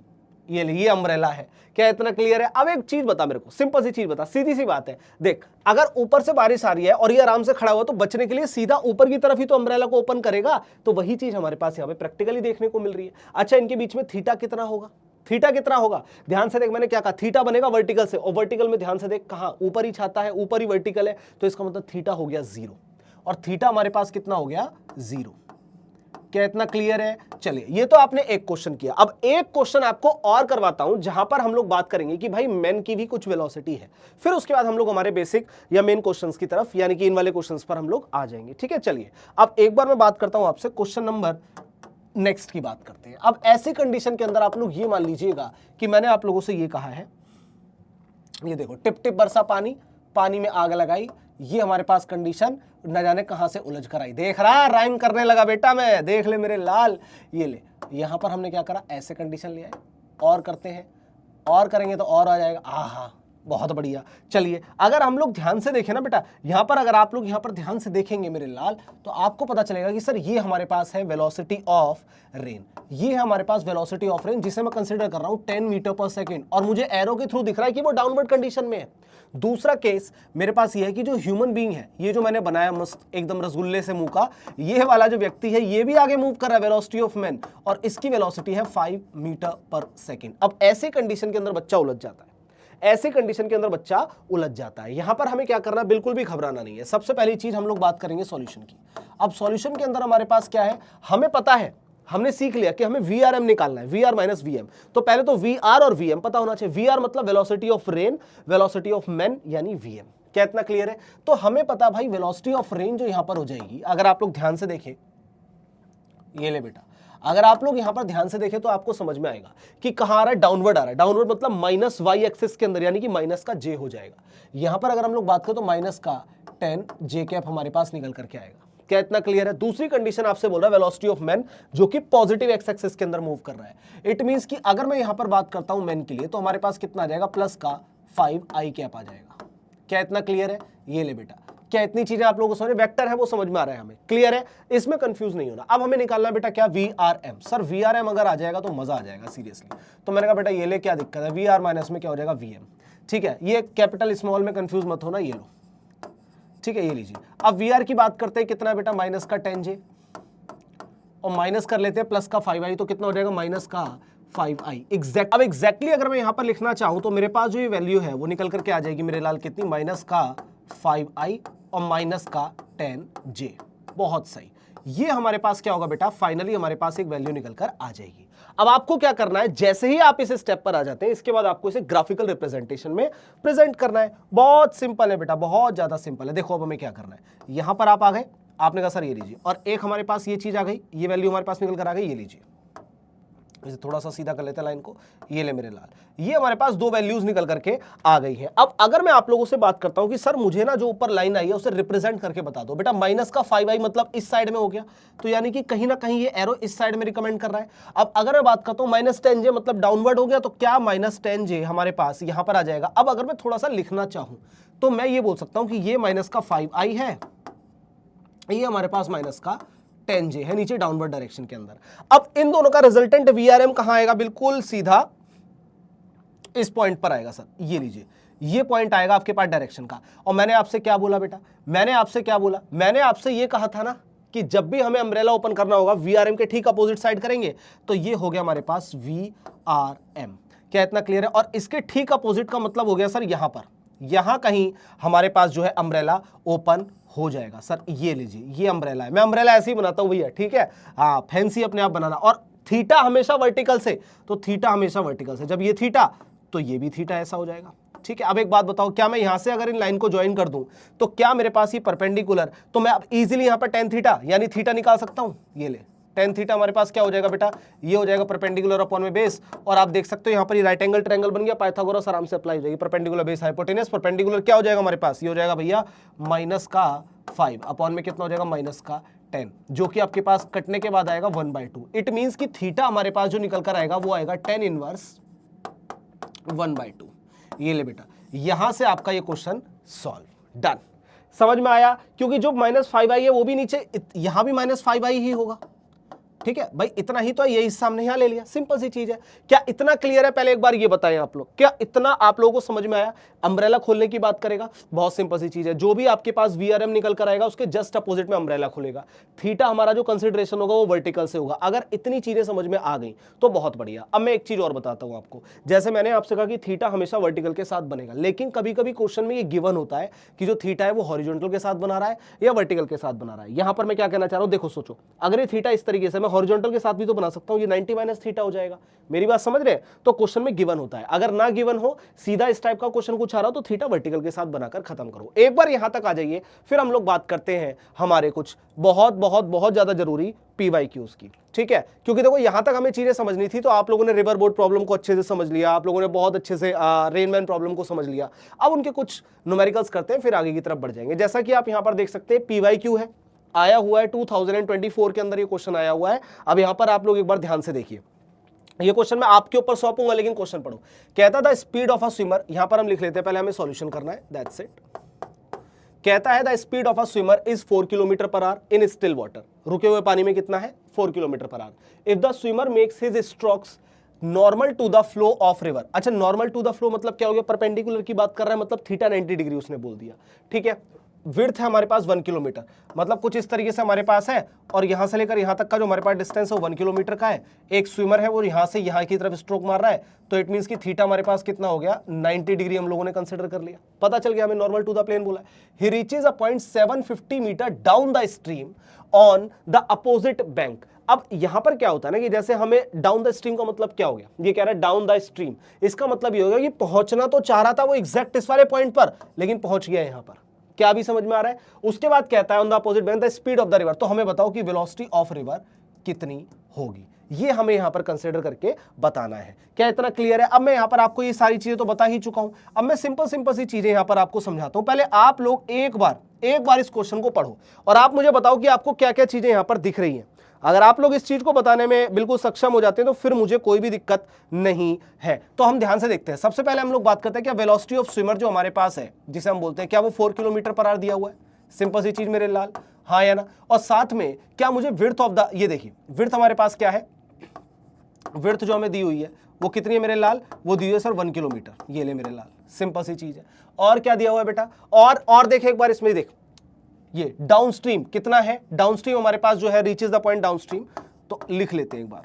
ये ले, ये अम्ब्रेला है। क्या इतना क्लियर है? अब एक चीज बता मेरे को, सिंपल सी चीज बता, सीधी सी बात है। देख, अगर ऊपर से बारिश आ रही है और ये आराम से खड़ा हुआ, तो बचने के लिए सीधा ऊपर की तरफ ही तो अम्ब्रेला को ओपन करेगा। तो वही चीज हमारे पास यहाँ पे प्रैक्टिकली देखने को मिल रही है। अच्छा, इनके बीच में थीटा कितना होगा? थीटा कितना होगा? ध्यान से देख, मैंने क्या कहा? थीटा बनेगा वर्टिकल से, और वर्टिकल में ध्यान से देख कहां? ऊपर ही छाता है, ऊपर ही वर्टिकल है, तो इसका मतलब थीटा हो गया 0, और थीटा हमारे पास कितना हो गया? 0। क्या इतना क्लियर है? चलिए, ये तो आपने एक क्वेश्चन किया। अब एक क्वेश्चन आपको और करवाता हूं, जहां पर हम लोग बात करेंगे कि भाई मैन की भी कुछ वेलोसिटी है। फिर उसके बाद हम लोग हमारे बेसिक या मेन क्वेश्चंस की तरफ, यानी कि इन वाले क्वेश्चंस पर हम लोग आ जाएंगे, ठीक है। चलिए, अब एक बार मैं बात करता हूं आपसे, क्वेश्चन नंबर नेक्स्ट की बात करते हैं। अब ऐसी कंडीशन के अंदर आप लोग ये मान लीजिएगा कि मैंने आप लोगों से ये कहा है, ये देखो, टिप टिप बरसा पानी, पानी में आग लगाई, ये हमारे पास कंडीशन न जाने कहां से उलझ कर आई। देख रहा, राइम करने लगा बेटा मैं, देख ले मेरे लाल। ये ले, यहां पर हमने क्या करा? ऐसे कंडीशन ले आए, और करते हैं, और करेंगे तो और आ जाएगा। आहा, बहुत बढ़िया। चलिए, अगर हम लोग ध्यान से देखें ना बेटा, यहां पर अगर आप लोग यहां पर ध्यान से देखेंगे मेरे लाल, तो आपको पता चलेगा कि सर ये हमारे पास है वेलोसिटी ऑफ रेन, ये है हमारे पास वेलोसिटी ऑफ रेन, जिसे मैं कंसीडर कर रहा हूं 10 मीटर पर सेकेंड, और मुझे एरो के थ्रू दिख रहा है कि वो डाउनवर्ड कंडीशन में है। दूसरा केस मेरे पास ये है कि जो ह्यूमन बीइंग है, ये जो मैंने बनाया मस्त एकदम रसगुल्ले से मुंह का, ये वाला जो व्यक्ति है, ये भी आगे मूव कर रहा है वेलोसिटी ऑफ मैन, और इसकी वेलोसिटी है 5 मीटर पर सेकेंड। अब ऐसे कंडीशन के अंदर बच्चा उलझ जाता है, ऐसे कंडीशन के अंदर बच्चा उलझ जाता है। यहां पर हमें क्या करना है? बिल्कुल भी घबराना नहीं है। सबसे पहली चीज हम लोग बात करेंगे सॉल्यूशन की। अब सॉल्यूशन के अंदर हमारे पास क्या है? हमें पता है, हमने सीख लिया कि हमें VRM निकालना है, VR माइनस VM। तो पहले तो VR और VM पता होना चाहिए। VR मतलब velocity of rain, velocity of man यानी VM। क्या इतना क्लियर है? तो हमें पता भाई वेलोसिटी ऑफ रेन जो यहां पर हो जाएगी, अगर आप लोग ध्यान से देखें, ये ले बेटा, अगर आप लोग यहां पर ध्यान से देखें तो आपको समझ में आएगा कि कहां आ रहा है, डाउनवर्ड आ रहा है। डाउनवर्ड मतलब माइनस वाई एक्सिस के अंदर, यानी कि माइनस का जे हो जाएगा। यहां पर अगर हम लोग बात करें तो माइनस का 10 जे कैप हमारे पास निकल करके आएगा। क्या इतना क्लियर है? दूसरी कंडीशन आपसे बोल रहा है वेलोसिटी ऑफ मैन, जो कि पॉजिटिव एक्स एक्सिस के अंदर मूव कर रहा है। इट मींस कि अगर मैं यहां पर बात करता हूं मैन के लिए, तो हमारे पास कितना आ जाएगा, प्लस का 5i कैप आ जाएगा। क्या इतना क्लियर है? ये ले बेटा, क्या इतनी चीजें आप लोगों को समझ, वेक्टर है वो समझ में आ रहा है हमें, क्लियर है? इसमें कंफ्यूज नहीं होना। अब हमें निकालना है बेटा क्या, VRM। सर VRM अगर आ जाएगा तो मजा आ जाएगा सीरियसली। तो मैंने कहा बेटा ये ले, क्या दिक्कत है, VR माइनस में क्या हो जाएगा, VM। ठीक है, ये कैपिटल स्मॉल में कंफ्यूज मत होना, ये लो, ठीक है, ये लीजिए। अब VR की बात करते हैं, कितना है बेटा, माइनस का 10J, और माइनस कर लेते हैं प्लस का 5i, तो कितना हो जाएगा, माइनस का 5i। अब एग्जैक्टली अगर मैं यहां पर लिखना चाहूं तो मेरे पास जो ये वैल्यू है वो निकल करके आ जाएगी मेरे लाल, कितनी, माइनस का 5i और माइनस का 10J। बहुत सही। ये हमारे पास क्या होगा बेटा, फाइनली हमारे पास एक वैल्यू निकल कर आ जाएगी। अब आपको क्या करना है, जैसे ही आप इस स्टेप पर आ जाते हैं, इसके बाद आपको इसे ग्राफिकल रिप्रेजेंटेशन में प्रेजेंट करना है। बहुत सिंपल है बेटा, बहुत ज्यादा सिंपल है। देखो अब हमें क्या करना है, यहां पर आप आ गए, आपने कहा सर ये लीजिए, और एक हमारे पास ये चीज आ गई, ये वैल्यू हमारे पास निकल कर आ गई, ये लीजिए। इसे थोड़ा सा सीधा कर लेते हैं लाइन को, ये ले मेरे लाल, ये हमारे पास दो वैल्यूज निकल करके आ गई हैं। अब अगर मैं आप लोगों से बात करता हूं कि सर मुझे ना जो ऊपर लाइन आई है उसे रिप्रेजेंट करके बता दो, बेटा माइनस का 5i मतलब इस साइड में हो गया, तो यानी कि कहीं ना कहीं ये एरो इस साइड में रिकमेंड कर रहा है। अब अगर मैं बात करता हूं माइनस 10J मतलब डाउनवर्ड हो गया, तो क्या माइनस 10J हमारे पास यहां पर आ जाएगा। अब अगर मैं थोड़ा सा लिखना चाहूं तो मैं ये बोल सकता हूं कि ये माइनस का 5i है, ये हमारे पास माइनस का 10J है नीचे डाउनवर्ड डायरेक्शन के अंदर। अब इन दोनों का रिजल्टेंट VRM कहां आएगा, बिल्कुल सीधा इस पॉइंट पर आएगा सर, ये लीजिए, ये पॉइंट आएगा आपके पास डायरेक्शन का। और मैंने आपसे क्या बोला बेटा, मैंने आपसे क्या बोला, मैंने आपसे ये कहा था ना कि जब भी हमें अम्ब्रेला ओपन करना होगा VRM के ठीक अपोजिट साइड करेंगे। तो ये हो गया हमारे पास VRM। क्या इतना क्लियर है? और इसके ठीक अपोजिट का मतलब हो गया सर यहां पर, यहां कहीं हमारे पास जो है अम्ब्रेला ओपन हो जाएगा। सर ये लीजिए, ये अम्ब्रेला है, मैं अम्ब्रेला ऐसे ही बनाता हूं भैया, ठीक है, हाँ, फैंसी अपने आप बनाना। और थीटा हमेशा वर्टिकल से, तो थीटा हमेशा वर्टिकल से, जब ये थीटा तो ये भी थीटा, ऐसा हो जाएगा। ठीक है, अब एक बात बताओ, क्या मैं यहां से अगर इन लाइन को ज्वाइन कर दूं तो क्या मेरे पास ये परपेंडिकुलर, तो मैं अब इजीली यहां पर tan थीटा यानी थीटा निकाल सकता हूं। ये ले, tan थीटा हमारे पास क्या हो जाएगा बेटा, ये हो जाएगा परपेंडिकुलर अपॉन में बेस। और आप देख सकते हो यहां पर ये राइट एंगल ट्रायंगल बन गया, पाइथागोरस आराम से अप्लाई हो जाएगी। परपेंडिकुलर बेस हाइपोटेनस, परपेंडिकुलर क्या हो जाएगा हमारे पास, ये हो जाएगा भैया माइनस का 5 अपॉन में कितना हो जाएगा, माइनस का 10, जो कि आपके पास कटने के बाद आएगा 1/2। इट मींस कि थीटा हमारे पास जो निकल कर आएगा वो आएगा tan इनवर्स 1/2। ये ले बेटा, यहां से आपका ये क्वेश्चन सॉल्व, डन। समझ में आया? क्योंकि जो माइनस 5i है वो भी नीचे, यहां भी माइनस 5i ही होगा। ठीक है भाई, इतना ही तो है, ये हिस्सा हमने यहां ले लिया, सिंपल सी चीज है। क्या इतना क्लियर है? पहले एक बार ये बताएं आप लोग, क्या इतना आप लोगों को समझ में आया? अम्ब्रेला खोलने की बात करेगा, बहुत सिंपल सी चीज है, जो भी आपके पास VRM निकल कर आएगा उसके जस्ट अपोजिट में अम्ब्रेला खुलेगा। थीटा हमारा जो कंसिडरेशन होगा वो वर्टिकल से होगा। अगर इतनी चीजें समझ में आ गई तो बहुत बढ़िया। अब मैं एक चीज और बताता हूं आपको, जैसे मैंने आपसे कहा कि थीटा हमेशा वर्टिकल के साथ बनेगा, लेकिन कभी कभी क्वेश्चन में ये गिवन होता है कि जो थीटा है वो हॉरिजॉन्टल के साथ बना रहा है या वर्टिकल के साथ बना रहा है। यहां पर मैं क्या कहना चाह रहा हूं, देखो सोचो, अगर ये थीटा इस तरीके से, मैं हॉरिजॉन्टल के साथ भी तो बना सकता हूं, ये 90 माइनस थीटा हो जाएगा। मेरी बात समझ रहे हैं? तो क्वेश्चन में गिवन होता है, अगर ना गिवन हो, सीधा इस टाइप का क्वेश्चन कुछ आ रहा हो तो थीटा वर्टिकल के साथ बनाकर खत्म करो। एक बार यहां तक आ जाइए, फिर हम लोग बात करते हैं हमारे कुछ बहुत बहुत बहुत ज्यादा जरूरी PYQs की। ठीक है, क्योंकि देखो यहां तक हमें चीजें समझनी थी, तो आप लोगों ने रिवर बोर्ड प्रॉब्लम को अच्छे से समझ लिया, आप लोगों ने बहुत अच्छे से रेनमैन प्रॉब्लम को समझ लिया। अब उनके कुछ न्यूमेरिकल्स करते हैं, फिर आगे की तरफ बढ़ जाएंगे। जैसा कि आप यहां पर देख सकते हैं, PYQ है, आया हुआ है 2024 के अंदर ये क्वेश्चन आया हुआ है। अब यहां पर आप लोग एक बार ध्यान से देखिए, ये क्वेश्चन मैं आपके ऊपर सौंपूंगा, लेकिन क्वेश्चन पढ़ो। कहता था स्पीड ऑफ अ स्विमर, यहां पर हम लिख लेते हैं, पहले हमें सॉल्यूशन करना है, दैट्स इट। कहता है the speed of a swimmer is 4 kilometre per hour in still water, रुके हुए पानी में कितना है, 4 kilometre per hour. If the swimmer makes his strokes normal to the flow of river. अच्छा, नॉर्मल टू द फ्लो मतलब क्या हो गया, परपेंडिकुलर की बात कर रहा है, मतलब थीटा 90 डिग्री उसने बोल दिया। ठीक है, विड्थ है हमारे पास 1 किलोमीटर, मतलब कुछ इस तरीके से हमारे पास है, और यहां से लेकर यहां तक का जो हमारे पास डिस्टेंस है वो 1 किलोमीटर का है। एक स्विमर है वो यहां से यहां की तरफ स्ट्रोक मार रहा है, तो इट मींस कि थीटा हमारे पास कितना हो गया, 90 डिग्री हम लोगों ने कंसीडर कर लिया। पता चल गया हमें नॉर्मल टू द प्लेन बोला। ही reaches a point 750 meter down the stream on the opposite bank. अब यहां पर क्या होता है ना कि जैसे हमें डाउन द स्ट्रीम का मतलब क्या हो गया, ये कह रहा है डाउन द स्ट्रीम, इसका मतलब ये होगा कि पहुंचना तो चाह रहा था वो एग्जैक्ट इस वाले पॉइंट पर, लेकिन पहुंच गया यहां पर। क्या भी समझ में आ रहा है? उसके बाद कहता है on the opposite bank the speed of the river, तो हमें बताओ कि वेलोसिटी ऑफ रिवर कितनी होगी, ये हमें यहां पर कंसीडर करके बताना है। क्या इतना क्लियर है? अब मैं यहां पर आपको ये सारी चीजें तो बता ही चुका हूं, अब मैं सिंपल सी चीजें यहां पर आपको समझाता हूं। पहले आप लोग एक बार इस क्वेश्चन को पढ़ो और आप मुझे बताओ कि आपको क्या क्या चीजें यहां पर दिख रही हैं। अगर आप लोग इस चीज को बताने में बिल्कुल सक्षम हो जाते हैं तो फिर मुझे कोई भी दिक्कत नहीं है। तो हम ध्यान से देखते हैं। सबसे पहले हम लोग बात करते हैं क्या वेलोसिटी ऑफ स्विमर जो हमारे पास है, जिसे हम बोलते हैं, क्या वो 4 किलोमीटर पर आवर दिया हुआ है? सिंपल सी चीज मेरे लाल, हाँ या ना? और साथ में क्या मुझे विड्थ ऑफ द, ये देखिए विड्थ हमारे पास क्या है, विड्थ जो हमें दी हुई है वो कितनी है मेरे लाल? वो दी हुई है सर 1 किलोमीटर, ये ले मेरे लाल, सिंपल सी चीज है। और क्या दिया हुआ है बेटा? और देखे एक बार इसमें, देख ये डाउनस्ट्रीम कितना है, डाउनस्ट्रीम हमारे पास जो है रीचेस द पॉइंट डाउनस्ट्रीम, तो लिख लेते हैं एक बार।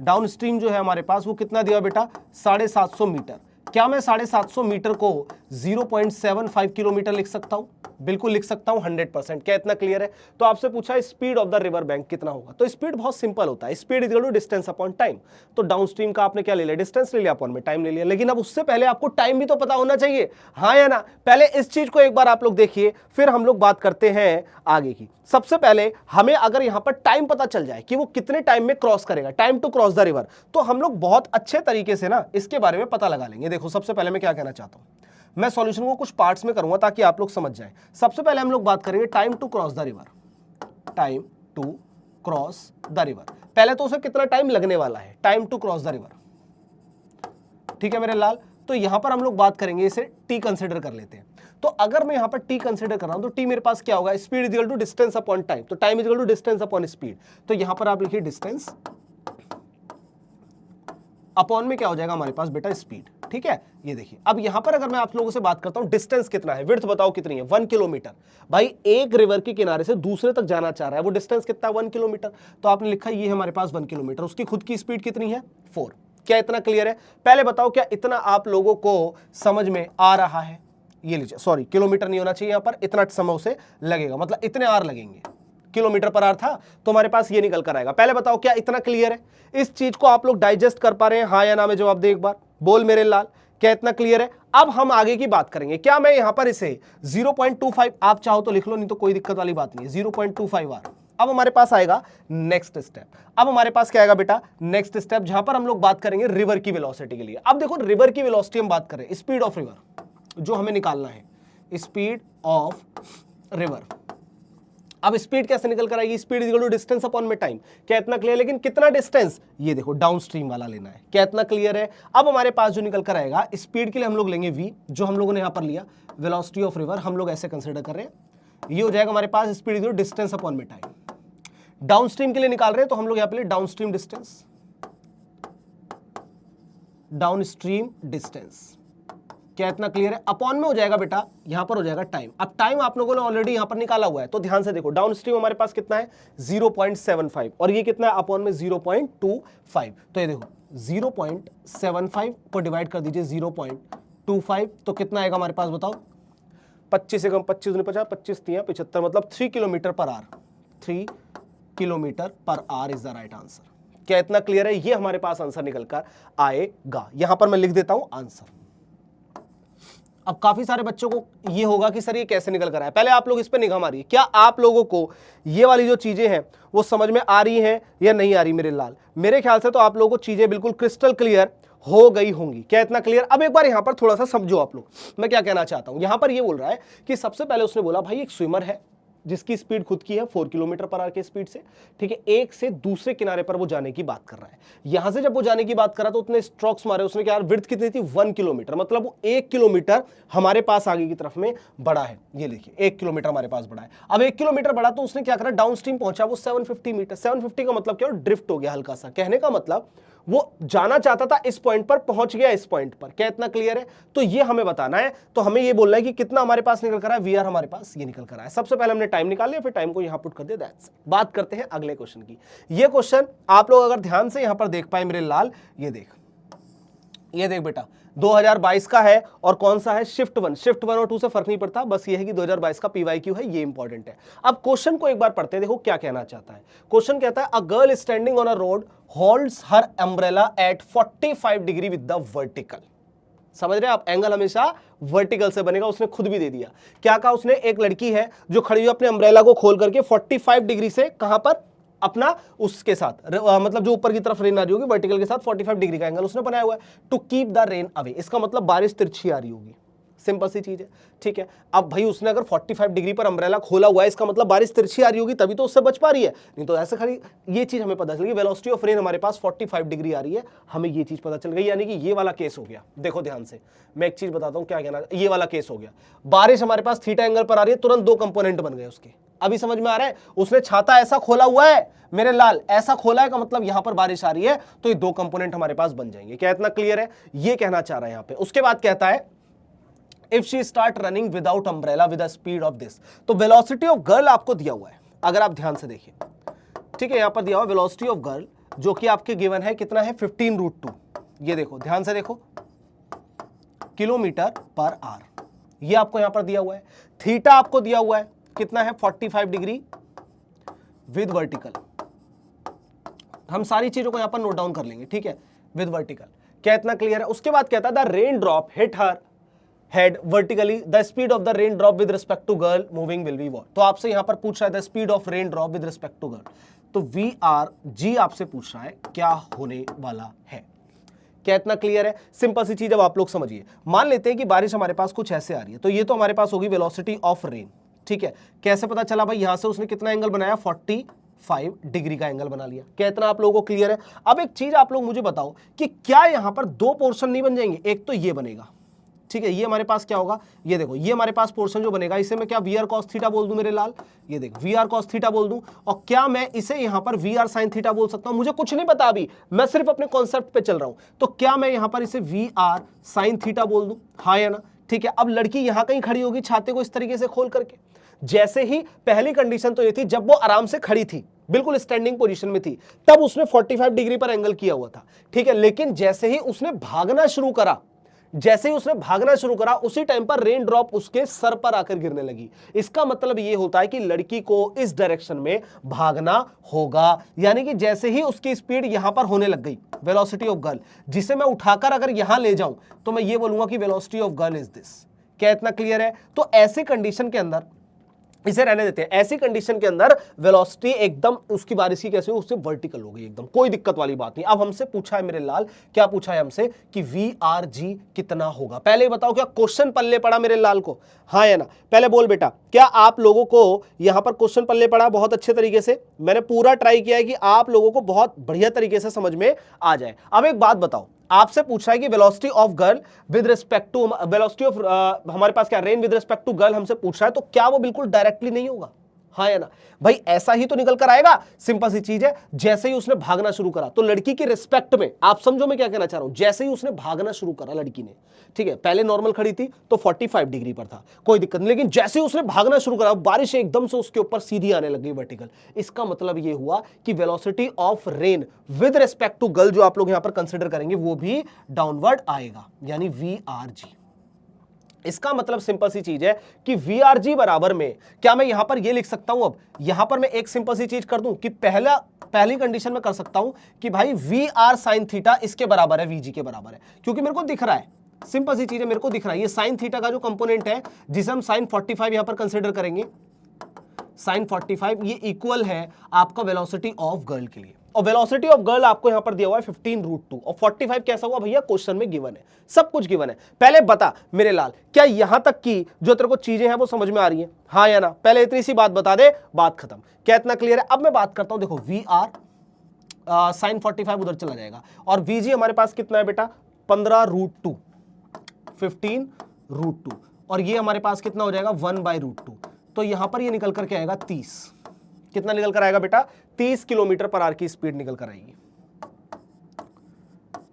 डाउनस्ट्रीम जो है हमारे पास वो कितना दिया बेटा? 750 मीटर। क्या मैं 750 मीटर को 0.75 किलोमीटर लिख सकता हूं? बिल्कुल लिख सकता हूं 100%। क्या इतना क्लियर है? तो आपसे पूछा speed of the river bank कितना होगा, तो स्पीड बहुत सिंपल होता है, speed equal to distance upon time. तो डाउनस्ट्रीम का आपने क्या ले लिया? डिस्टेंस ले लिया, अपॉन में टाइम ले लिया। लेकिन अब उससे पहले आपको टाइम भी तो पता होना चाहिए, हाँ या ना? पहले इस चीज को एक बार आप लोग देखिए, फिर हम लोग बात करते हैं आगे की। सबसे पहले हमें अगर यहां पर टाइम पता चल जाए कि वो कितने टाइम में क्रॉस करेगा, time to cross the river, तो हम लोग बहुत अच्छे तरीके से ना इसके बारे में पता लगा लेंगे। देखो सबसे पहले मैं क्या कहना चाहता हूं, मैं सॉल्यूशन को कुछ पार्ट्स में करूंगा ताकि आप लोग समझ जाएं। सबसे पहले हम लोग बात करेंगे time to cross the river, time to cross the river. पहले तो उसे कितना टाइम लगने वाला है, time to cross the river, ठीक है मेरे लाल? तो यहां पर हम लोग बात करेंगे, इसे टी कंसिडर कर लेते हैं। तो अगर मैं यहां पर टी कंसिडर कर रहा हूं तो टी मेरे पास क्या होगा? Speed equal to distance upon time, तो time equal to distance upon speed. तो यहां पर आप लिखिए डिस्टेंस अपॉन में क्या हो जाएगा हमारे पास बेटा? स्पीड, ठीक है? ये देखिए, अब यहां पर अगर मैं आप लोगों से बात करता हूं डिस्टेंस कितना है, विड्थ बताओ कितनी है? 1 किलोमीटर। भाई एक रिवर के किनारे से दूसरे तक जाना चाह रहा है, वो डिस्टेंस कितना है? 1 किलोमीटर। तो आपने लिखा ये हमारे पास 1 किलोमीटर, उसकी खुद की स्पीड कितनी है? 4। क्या इतना क्लियर है? पहले बताओ क्या इतना आप लोगों को समझ में आ रहा है? ये लीजिए, सॉरी किलोमीटर नहीं होना चाहिए यहां पर, इतना समय उसे लगेगा, मतलब इतने आर लगेंगे। किलोमीटर पर आवर था तो हमारे पास ये निकल कर आएगा। पहले बताओ क्या इतना क्लियर है? इस चीज को आप लोग डाइजेस्ट कर पा रहे हैं, हाँ या ना में जवाब दे एक बार, बोल मेरे लाल, क्या इतना क्लियर है? अब हम आगे की बात करेंगे। क्या मैं यहां पर इसे 0.25, आप चाहो तो लिख लो, नहीं तो कोई दिक्कत वाली बात नहीं है, 0.25 आर। अब हमारे पास आएगा नेक्स्ट स्टेप। अब हमारे पास क्या आएगा बेटा? नेक्स्ट स्टेप, जहां पर हम लोग बात करेंगे रिवर की वेलोसिटी के लिए। अब देखो रिवर की वेलोसिटी हम बात करें, स्पीड ऑफ रिवर जो हमें निकालना है, स्पीड ऑफ रिवर। अब स्पीड कैसे निकल कर आएगी? Speed equal to distance upon में टाइम। क्या इतना क्लियर? लेकिन कितना डिस्टेंस? ये देखो डाउनस्ट्रीम वाला लेना है। क्या इतना क्लियर है? अब हमारे पास जो निकल कर आएगा स्पीड के लिए हम लोग लेंगे v, जो हम लोगों ने यहां पर लिया वेलोसिटी ऑफ रिवर, हम लोग ऐसे कंसीडर कर रहे हैं, ये हो जाएगा हमारे पास speed equal to distance upon में टाइम। डाउनस्ट्रीम के लिए निकाल रहे हैं तो हम लोग यहां पर डाउनस्ट्रीम डिस्टेंस, डाउनस्ट्रीम डिस्टेंस। क्या इतना क्लियर है? अपॉन में हो जाएगा बेटा, यहां पर हो जाएगा टाइम। अब टाइम आप लोगों ने ऑलरेडी यहां पर निकाला हुआ है, तो ध्यान से देखो डाउनस्ट्रीम हमारे पास कितना है? 0.75, और ये कितना है? अपॉन में 0.25। तो ये देखो 0.75 को डिवाइड कर दीजिए 0.25, तो कितना आएगा हमारे पास बताओ? 25 से कम 25 नहीं 50, 25 3 75, मतलब 3 kilometre per our. 3 kilometre per our is the right answer. क्या इतना क्लियर है? ये हमारे पास आंसर निकल कर आएगा। यहां पर मैं लिख देता हूं आंसर। अब काफी सारे बच्चों को ये होगा कि सर ये कैसे निकल कर आया, पहले आप लोग इस पे निगाह मारिए। क्या आप लोगों को ये वाली जो चीजें हैं वो समझ में आ रही हैं या नहीं आ रही मेरे लाल? मेरे ख्याल से तो आप लोगों को चीजें बिल्कुल क्रिस्टल क्लियर हो गई होंगी। क्या इतना क्लियर? अब एक बार यहां पर थोड़ा सा समझो आप लोग, मैं क्या कहना चाहता हूं। यहां पर ये बोल रहा है कि सबसे पहले उसने बोला भाई एक स्विमर है जिसकी स्पीड खुद की है 4 किलोमीटर पर आवर के स्पीड से, ठीक है, एक से दूसरे किनारे पर वो जाने की बात कर रहा है। यहां से जब वो जाने की बात कर रहा तो उतने स्ट्रोक्स मारे उसने, क्या विड्थ कितनी थी? 1 किलोमीटर, मतलब वो 1 किलोमीटर हमारे पास आगे की तरफ में बढ़ा है। ये देखिए 1 किलोमीटर हमारे पास बढ़ा है। अब 1 किलोमीटर बढ़ा तो उसने क्या करा? डाउन स्ट्रीम पहुंचा वो 750 मीटर। 750 का मतलब क्या? ड्रिफ्ट हो गया हल्का सा। कहने का मतलब वो जाना चाहता था इस पॉइंट पर, पहुंच गया इस पॉइंट पर। क्या इतना क्लियर है? तो ये हमें बताना है, तो हमें ये बोलना है कि कितना हमारे पास निकल कर आया? वी आर हमारे पास ये निकल कर आया। सबसे पहले हमने टाइम निकाल लिया, फिर टाइम को यहां पुट कर दिया, दैट्स इट। बात करते हैं अगले क्वेश्चन की। ये क्वेश्चन आप लोग अगर ध्यान से यहां पर देख पाए मेरे लाल, ये देख, ये देख बेटा 2022 का है और कौन सा है, शिफ्ट 1 और 2 से फर्क नहीं पड़ता, बस ये है कि 2022 का PYQ है, ये इंपॉर्टेंट है। अब क्वेश्चन को एक बार पढ़ते हैं, देखो क्या कहना चाहता है। क्वेश्चन कहता है a girl standing on a road holds her umbrella at 45 degree with the vertical. समझ रहे हैं आप, एंगल हमेशा वर्टिकल से बनेगा, उसने खुद भी दे दिया। क्या कहा उसने, एक लड़की है जो खड़ी हुई अपने अम्ब्रेला को खोल करके 45 डिग्री से कहां पर, अपना उसके साथ मतलब जो ऊपर की तरफ रेन आ रही होगी वर्टिकल के साथ 45 डिग्री का एंगल उसने बनाया हुआ है to keep the rain away. इसका मतलब बारिश तिरछी आ रही होगी, सिंपल सी चीज है, ठीक है। अब भाई उसने अगर 45 डिग्री पर अम्ब्रेला खोला हुआ है, इसका मतलब बारिश तिरछी आ रही होगी, तभी तो उससे बच पा रही है, नहीं तो ऐसे खड़ी। ये चीज हमें पता चल गई, वेलोसिटी ऑफ रेन हमारे पास 45 डिग्री आ रही है, हमें ये चीज पता चल गई, यानी कि ये वाला केस हो गया। देखो ध्यान से मैं एक चीज बताता हूं क्या कहना, ये वाला केस हो गया, बारिश हमारे पास थीटा एंगल पर आ रही है, तुरंत दो कंपोनेंट बन गए उसके। अभी समझ में आ रहा है, उसने छाता ऐसा खोला हुआ है मेरे लाल, ऐसा खोला है का मतलब यहां पर बारिश आ रही है, तो ये दो कंपोनेंट हमारे पास बन जाएंगे। क्या इतना क्लियर है, ये कहना चाह रहा है यहां पे। उसके बाद कहता है if she start running without umbrella with the speed of this, तो वेलोसिटी ऑफ गर्ल आपको दिया हुआ है, अगर आप ध्यान से देखिए, ठीक है, यहां पर दिया हुआ वेलोसिटी ऑफ गर्ल जो कि आपके गिवन है, कितना है 15√2। ये देखो ध्यान से देखो, किलोमीटर पर आवर, ये आपको यहां पर दिया हुआ है। थीटा आपको दिया हुआ है कितना है 45 डिग्री विद वर्टिकल। हम सारी चीजों को यहां पर नोट डाउन कर लेंगे, ठीक है, विद वर्टिकल। क्या इतना क्लियर है। उसके बाद कहता है the rain drop hit her head vertically, the speed of the rain drop with respect to girl moving will be what. तो आपसे यहां पर पूछ रहा है the speed of rain drop with respect to girl, तो VRG आपसे पूछ रहा है क्या होने वाला है। क्या इतना क्लियर है, सिंपल सी चीज। अब आप लोग समझिए, मान लेते हैं कि बारिश हमारे पास कुछ ऐसे आ रही है, तो ये तो हमारे पास होगी वेलोसिटी ऑफ रेन, ठीक है। कैसे पता चला भाई, यहां से उसने कितना एंगल बनाया 45 डिग्री का एंगल बना लिया। क्या इतना आप लोगों को क्लियर है। अब एक चीज आप लोग मुझे बताओ कि क्या यहां पर दो पोर्शन नहीं बन जाएंगे, एक तो ये बनेगा, ठीक है, ये हमारे पास क्या होगा, ये देखो, ये हमारे पास पोर्शन जो बनेगा, इसे मैं क्या VR cos थीटा बोल दूं मेरे लाल, ये देख VR cos थीटा बोल दूं, और क्या मैं इसे यहां पर VR sin थीटा बोल सकता हूं, मुझे कुछ नहीं पता अभी, मैं सिर्फ अपने कॉन्सेप्ट पे चल रहा हूं, तो क्या मैं यहां पर इसे VR sin थीटा बोल दूं, हाँ या ना, ठीक है। अब लड़की यहां कहीं खड़ी होगी छाते को इस तरीके से खोल करके, जैसे ही पहली कंडीशन तो ये थी जब वो आराम से खड़ी थी, बिल्कुल स्टैंडिंग पोजीशन में थी, तब उसने 45 डिग्री पर एंगल किया हुआ था, ठीक है। लेकिन जैसे ही उसने भागना शुरू करा, उसी टाइम पर रेन ड्रॉप उसके सर पर आकर गिरने लगी। इसका मतलब यह होता है कि लड़की को इस डायरेक्शन में भागना होगा, यानी कि जैसे ही उसकी स्पीड यहां पर होने लग गई, वेलोसिटी ऑफ गर्ल, जिसे मैं उठाकर अगर यहां ले जाऊं तो मैं ये बोलूंगा कि velocity of girl is this. क्या इतना क्लियर है। तो ऐसी कंडीशन के अंदर इसे रहने देते हैं, ऐसी कंडीशन के अंदर वेलोसिटी एकदम उसकी बारिश की कैसे हो, उससे वर्टिकल हो गई एकदम, कोई दिक्कत वाली बात नहीं। अब हमसे पूछा है मेरे लाल, क्या पूछा है हमसे कि VRG कितना होगा। पहले बताओ क्या क्वेश्चन पल्ले पड़ा मेरे लाल को, हाँ या ना, पहले बोल बेटा। क्या आप लोगों को यहां पर क्वेश्चन पल्ले पड़ा बहुत अच्छे तरीके से, मैंने पूरा ट्राई किया है कि आप लोगों को बहुत बढ़िया तरीके से समझ में आ जाए। अब एक बात बताओ, आपसे पूछा है कि velocity of girl with respect to, velocity of हमारे पास क्या rain with respect to girl हमसे पूछ रहा है, तो क्या वो बिल्कुल डायरेक्टली नहीं होगा, हाँ या ना भाई, ऐसा ही तो निकल कर आएगा। सिंपल सी चीज है, जैसे ही उसने भागना शुरू करा तो लड़की की रिस्पेक्ट में, आप समझो मैं क्या कहना चाह रहा हूं, जैसे ही उसने भागना शुरू करा लड़की ने, ठीक है, पहले नॉर्मल खड़ी थी तो 45 डिग्री पर था, कोई दिक्कत नहीं, लेकिन जैसे ही उसने भागना शुरू करा बारिश एकदम से उसके ऊपर सीधी आने लग गई वर्टिकल। इसका मतलब यह हुआ कि velocity of rain with respect to girl जो आप लोग यहां पर कंसिडर करेंगे वो भी डाउनवर्ड आएगा, यानी VRG। इसका मतलब सिंपल सी चीज है कि VRG बराबर में, क्या मैं यहां पर ये लिख सकता हूं, अब यहां पर मैं एक सिंपल सी चीज कर दूं कि पहली कंडीशन में कर सकता हूं कि भाई VR sin थीटा इसके बराबर है, VG के बराबर है, क्योंकि मेरे को दिख रहा है, सिंपल सी चीज है, मेरे को दिख रहा है ये sin थीटा का जो कंपोनेंट है जिसे हम sin 45 यहां पर कंसिडर करेंगे, sin 45 ये इक्वल है आपका वेलोसिटी ऑफ गर्ल के लिए, और वेलोसिटी ऑफ गर्ल आपको यहां पर दिया हुआ है 15√2, और 45 कैसा हुआ भैया, क्वेश्चन में गिवन है, सब कुछ गिवन है। पहले बता मेरे लाल, क्या यहां तक की जो तेरे को चीजें हैं वो समझ में आ रही हैं, हाँ या ना, पहले इतनी सी बात बता दे, बात खत्म। क्या इतना क्लियर है। अब मैं बात करता हूं, देखो VR sin 45 उधर चला जाएगा, और VG हमारे पास कितना है बेटा 15√2, 15√2, और ये हमारे पास कितना हो जाएगा 1/√2, तो यहां पर ये निकल करके आएगा 30। कितना निकल कर आएगा बेटा 30 किलोमीटर पर आवर की स्पीड निकल कर आएगी।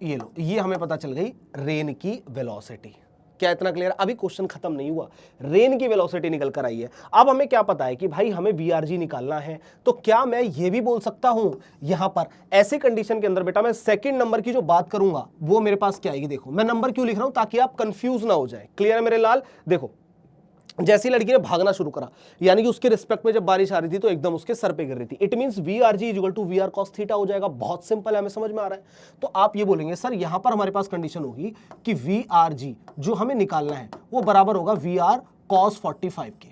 ये लो, ये हमें पता चल गई रेन की वेलोसिटी। क्या इतना क्लियर? अभी क्वेश्चन खत्म नहीं हुआ, रेन की वेलोसिटी निकल कर आई है। अब हमें क्या पता है कि भाई हमें VRG निकालना है, तो क्या मैं ये भी बोल सकता हूं यहां पर ऐसी कंडीशन के अंदर बेटा मैं सेकंड नंबर की जो बात करूंगा वो मेरे पास क्या आएगी? देखो मैं नंबर क्यों लिख रहा हूं, ताकि आप कंफ्यूज ना हो जाए। क्लियर है मेरे लाल? देखो जैसी लड़की ने भागना शुरू करा, यानी कि उसके रिस्पेक्ट में जब बारिश आ रही थी तो एकदम उसके सर पे गिर रही थी, it means VRG equal to VR cos theta हो जाएगा। बहुत सिंपल है, हमें समझ में आ रहा है। तो आप ये बोलेंगे सर यहां पर हमारे पास कंडीशन होगी कि VRG जो हमें निकालना है वो बराबर होगा VR cos 45 के।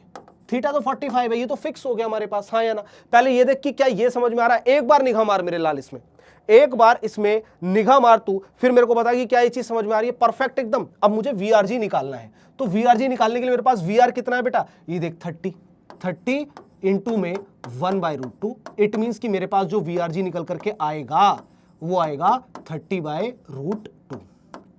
थीटा तो 45 है, ये तो फिक्स हो गया हमारे पास, हाँ या ना? पहले ये देख कि क्या ये समझ में आ रहा है? एक बार निगाह मार मेरे लाल इसमें, एक बार इसमें निगाह मार तू, फिर मेरे को बता कि क्या ये चीज समझ में आ रही है? परफेक्ट एकदम। अब मुझे VRG निकालना है, तो VRG निकालने के लिए मेरे पास VR कितना है बेटा? ये देख 30 इंटू में 1/√2। इट मींस कि मेरे पास जो VRG निकल करके आएगा वो आएगा 30/√2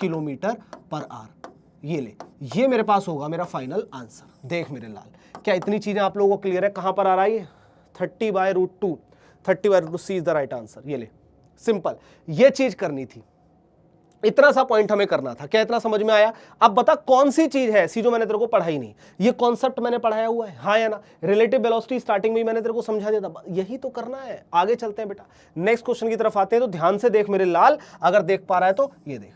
किलोमीटर पर आवर। ये ले, ये मेरे पास होगा मेरा फाइनल आंसर। देख मेरे लाल, क्या इतनी चीजें आप लोगों को क्लियर है? कहां पर आ रहा है ये? 30/√2, 30/√2 सी इज द राइट आंसर। ये ले, सिंपल, ये चीज करनी थी, इतना सा पॉइंट हमें करना था। क्या इतना समझ में आया? अब बता कौन सी चीज है ऐसी जो मैंने तेरे को पढ़ाई नहीं? ये कॉन्सेप्ट मैंने पढ़ाया हुआ है, हाँ या ना? रिलेटिव वेलोसिटी स्टार्टिंग में ही मैंने तेरे को समझा दिया था, यही तो करना है। आगे चलते हैं बेटा, नेक्स्ट क्वेश्चन की तरफ आते हैं। तो ध्यान से देख मेरे लाल, अगर देख पा रहा है तो ये देख,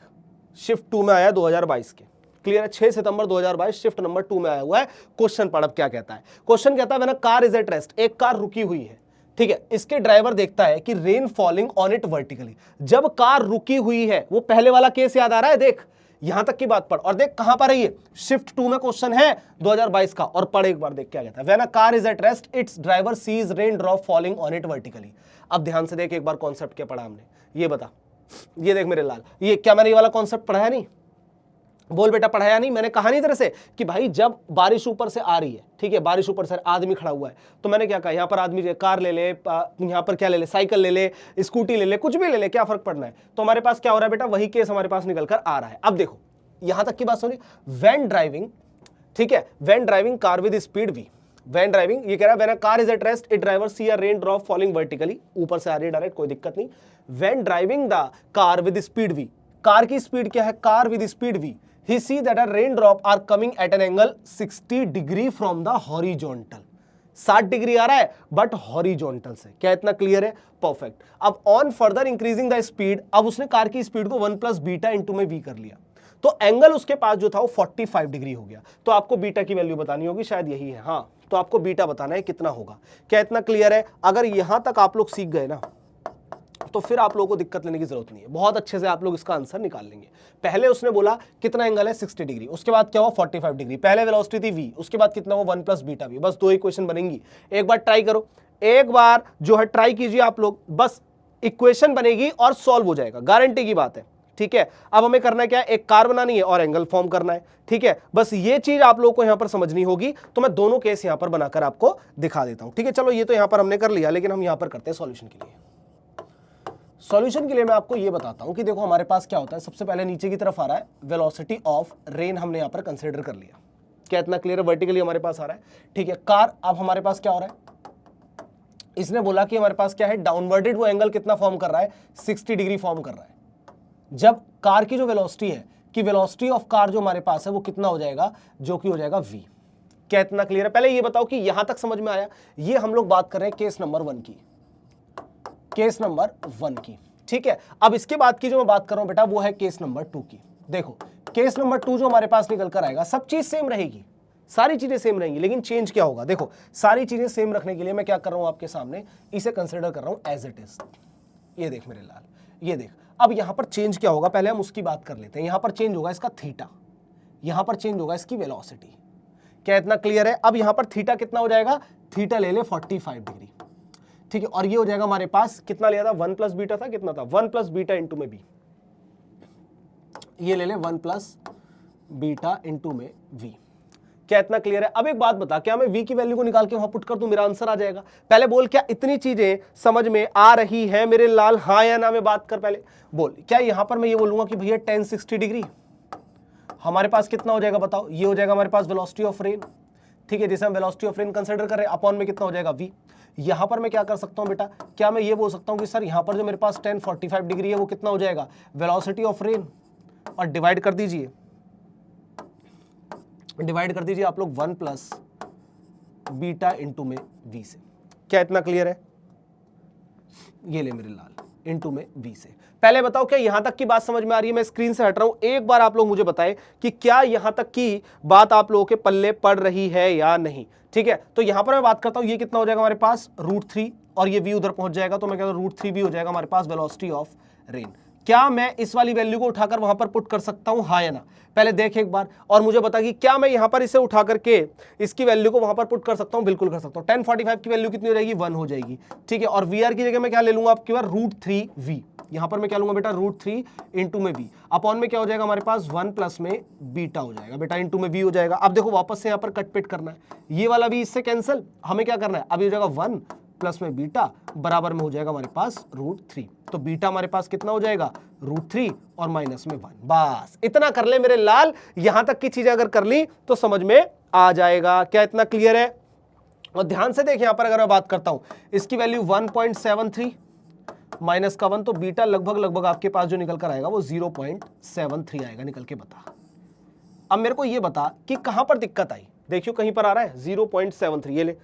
शिफ्ट 2 में आया 2022 के। क्लियर है? 6 सितंबर 2022 शिफ्ट नंबर 2 में आया हुआ है। क्वेश्चन पढ़, अब क्या कहता है? क्वेश्चन कहता है when a car is at rest, एक कार रुकी हुई है, ठीक है, इसके ड्राइवर देखता है कि rain falling on it vertically. जब कार रुकी हुई है, वो पहले वाला केस याद आ रहा है? देख यहां तक की बात पढ़, और देख कहां पर है ये? शिफ्ट 2 में क्वेश्चन है 2022 का, और पढ़ एक बार, देख क्या कहता है। When a car is at rest its driver sees rain drop falling on it vertically. अब ध्यान से देख एक बार कॉन्सेप्ट क्या पढ़ा हमने, ये बता। ये देख मेरे लाल, ये क्या मैंने ये वाला कॉन्सेप्ट पढ़ाया नहीं? बोल बेटा, पढ़ाया नहीं? मैंने कहा नहीं तेरे से कि भाई जब बारिश ऊपर से आ रही है, ठीक है, बारिश ऊपर से, आदमी खड़ा हुआ है, तो मैंने क्या कहा, यहाँ पर आदमी कार ले ले, यहाँ पर क्या ले ले, साइकिल ले ले, स्कूटी ले ले, कुछ भी ले ले, क्या फर्क पड़ना है? तो हमारे पास क्या हो रहा है बेटा? वही केस हमारे पास निकल कर आ रहा है। अब देखो यहां तक की बात सुनी, व्हेन ड्राइविंग, ठीक है, when driving car with speed v, when driving, ये कह रहा है when a car is at rest it driver see a rain drop falling vertically, ऊपर से आ रही है डायरेक्ट, कोई दिक्कत नहीं। When driving the car with speed v, car की स्पीड क्या है? Car with speed v, he see that a raindrop are coming at an angle 60 degree from the horizontal। 60 degree आ रहा है बट हॉरिजॉन्टल से। क्या इतना क्लियर है? Perfect. अब on further increasing the speed, अब उसने कार की स्पीड को 1 + बीटा इंटू में v कर लिया, तो एंगल उसके पास जो था वो 45 डिग्री हो गया। तो आपको बीटा की वैल्यू बतानी होगी, शायद यही है, हाँ, तो आपको बीटा बताना है कितना होगा। क्या इतना क्लियर है? अगर यहां तक आप लोग सीख गए ना, तो फिर आप लोगों को दिक्कत लेने की जरूरत नहीं है, बहुत अच्छे से आप लोग इसका आंसर निकाल लेंगे। पहले उसने बोला कितना एंगल है? 60 डिग्री, उसके बाद क्या हुआ? 45 डिग्री। पहले वेलोसिटी थी v, उसके बाद कितना हुआ? 1 + बीटा v। बस 2 इक्वेशन बनेंगी। एक बार ट्राई करो, एक बार जो है ट्राई कीजिए आप लोग, बस इक्वेशन बनेगी और सॉल्व हो जाएगा, गारंटी की बात है, ठीक है। अब हमें करना क्या है? एक कार बनानी है और एंगल फॉर्म करना है, ठीक है। बस ये चीज आप लोगों को यहां पर समझनी होगी। तो मैं दोनों केस यहां पर बनाकर आपको दिखा देता हूं, ठीक है। चलो ये तो यहां पर हमने कर लिया, लेकिन हम यहां पर करते हैं सॉल्यूशन के लिए। सॉल्यूशन के लिए मैं आपको ये बताता हूं कि देखो हमारे पास क्या होता है। सबसे पहले नीचे की तरफ आ रहा है वेलोसिटी ऑफ रेन, हमने यहां पर कंसीडर कर लिया। क्या इतना क्लियर है? वर्टिकली हमारे पास आ रहा है, ठीक है। कार, अब हमारे पास क्या हो रहा है? इसने बोला कि हमारे पास क्या है? डाउनवर्डेड वो एंगल कितना फॉर्म कर रहा है? 60 डिग्री फॉर्म कर रहा है। जब कार की जो वेलोसिटी है, कि वेलोसिटी ऑफ कार जो हमारे पास है वो कितना हो जाएगा? जो कि हो जाएगा v। क्या इतना क्लियर है? पहले ये बताओ कि यहां तक समझ में आया? ये हम लोग बात कर रहे हैं केस नंबर 1 की, केस नंबर 1 की, ठीक है। अब इसके बाद की जो मैं बात कर रहा हूं बेटा, वो है केस नंबर 2 की। देखो केस नंबर 2 जो हमारे पास निकल कर आएगा, सब चीज सेम रहेगी, सारी चीजें सेम रहेंगी, लेकिन चेंज क्या होगा? देखो सारी चीजें सेम रखने के लिए मैं क्या कर रहा हूं आपके सामने, इसे कंसिडर कर रहा हूं एज इट इज। ये देख मेरे लाल, ये देख। अब यहां पर चेंज क्या होगा? पहले हम उसकी बात कर लेते हैं। यहां पर चेंज होगा इसका थीटा, यहां पर चेंज होगा इसकी वेलोसिटी। क्या इतना क्लियर है? अब यहां पर थीटा कितना हो जाएगा? थीटा ले ले 45 डिग्री, ठीक है। और ये हो जाएगा हमारे पास, कितना लिया था? 1 + बीटा था, कितना था? 1 + बीटा इंटू में b। ये ले ले 1 + बीटा इंटू में v। क्या इतना क्लियर है? अब एक बात बता, क्या मैं v की वैल्यू को निकाल के वहां पुट कर दूं, मेरा आंसर आ जाएगा? पहले बोल, क्या इतनी चीजें समझ में आ रही है मेरे लाल, हाँ या ना में बात कर पहले बोल। क्या यहां पर मैं ये बोलूंगा कि भैया tan 60 डिग्री हमारे पास कितना हो जाएगा? बताओ। ये हो जाएगा हमारे पास वेलोसिटी ऑफ रेन, ठीक है, जैसे हम वेलोसिटी ऑफ रेन कंसीडर कर रहे हैं, अपॉन में कितना हो जाएगा? v। यहां पर मैं क्या कर सकता हूं बेटा? क्या मैं ये बोल सकता हूं कि सर यहां पर जो मेरे पास tan 45 डिग्री है वो कितना हो जाएगा? वेलोसिटी ऑफ रेन, और डिवाइड कर दीजिए डिवाइड कर दीजिए आप लोग 1 प्लस बीटा इंटू में v से। क्या इतना क्लियर है? ये ले मेरे लाल, इंटू में v से। पहले बताओ क्या यहां तक की बात समझ में आ रही है? मैं स्क्रीन से हट रहा हूं, एक बार आप लोग मुझे बताएं कि क्या यहां तक की बात आप लोगों के पल्ले पड़ रही है या नहीं। ठीक है, तो यहां पर मैं बात करता हूं, ये कितना हो जाएगा हमारे पास √3 और ये v उधर पहुंच जाएगा, तो मैं कहता हूं √3v हो जाएगा हमारे पास वेलोसिटी ऑफ रेन। क्या मैं इस वाली वैल्यू को उठाकर वहां पर पुट कर सकता हूं, हाँ या ना? पहले देख एक बार और मुझे बता कि क्या मैं यहां पर इसे उठा करके इसकी वैल्यू को वहां पर पुट कर सकता हूं? बिल्कुल कर सकता हूं। 1045 की वैल्यू कितनी हो जाएगी? 1 हो जाएगी। ठीक है, और वीआर की जगह मैं क्या ले लूंगा आपकी बार √3v। यहां पर मैं क्या लूंगा बेटा? √3 इंटू में v अपॉन में क्या हो जाएगा हमारे पास 1 प्लस में बीटा हो जाएगा बेटा, इंटू में v हो जाएगा। अब देखो वापस से यहां पर कट पिट करना है, ये वाला भी इससे कैंसिल, हमें क्या करना है अब? ये हो जाएगा 1 प्लस में बीटा बराबर में हो जाएगा हमारे पास √3। तो बीटा हमारे पास कितना हो जाएगा? √3 और माइनस में 1। बस इतना कर ले मेरे लाल, यहां तक की चीजें अगर कर ली तो समझ में आ जाएगा। क्या इतना क्लियर है? और ध्यान से देख, यहां पर अगर मैं बात करता हूं इसकी वैल्यू 1.73 माइनस का 1, तो बीटा लगभग आपके पास जो निकल कर आएगा वो 0.73 आएगा। निकल के बता। अब मेरे को ये बता कि कहां पर दिक्कत आई। देखियो कहीं पर आ रहा है 0.73, ये ले,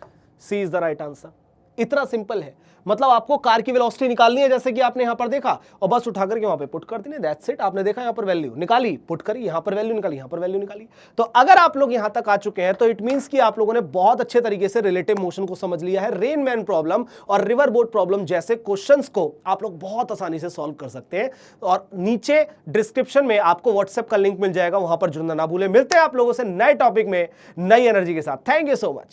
सी इज द राइट आंसर। इतना सिंपल है, मतलब आपको कार की वेलोसिटी निकालनी है जैसे कि आपने यहां पर देखा, और बस उठा करके वहां पे पुट कर दी, दैट्स इट। आपने देखा यहां पर वैल्यू निकाली, पुट करी, यहां पर वैल्यू निकाली, यहां पर वैल्यू निकाली। तो अगर आप लोग यहां तक आ चुके हैं तो इट मींस कि आप लोगों ने बहुत अच्छे तरीके से रिलेटिव मोशन को समझ लिया है। रेन मैन प्रॉब्लम और रिवर बोट प्रॉब्लम जैसे क्वेश्चंस को आप लोग बहुत आसानी से सॉल्व कर सकते हैं। और नीचे डिस्क्रिप्शन में आपको व्हाट्सएप का लिंक मिल जाएगा, वहां पर जुड़ना ना भूलें। मिलते हैं आप लोगों से नए टॉपिक में नई एनर्जी के साथ। Thank you so much.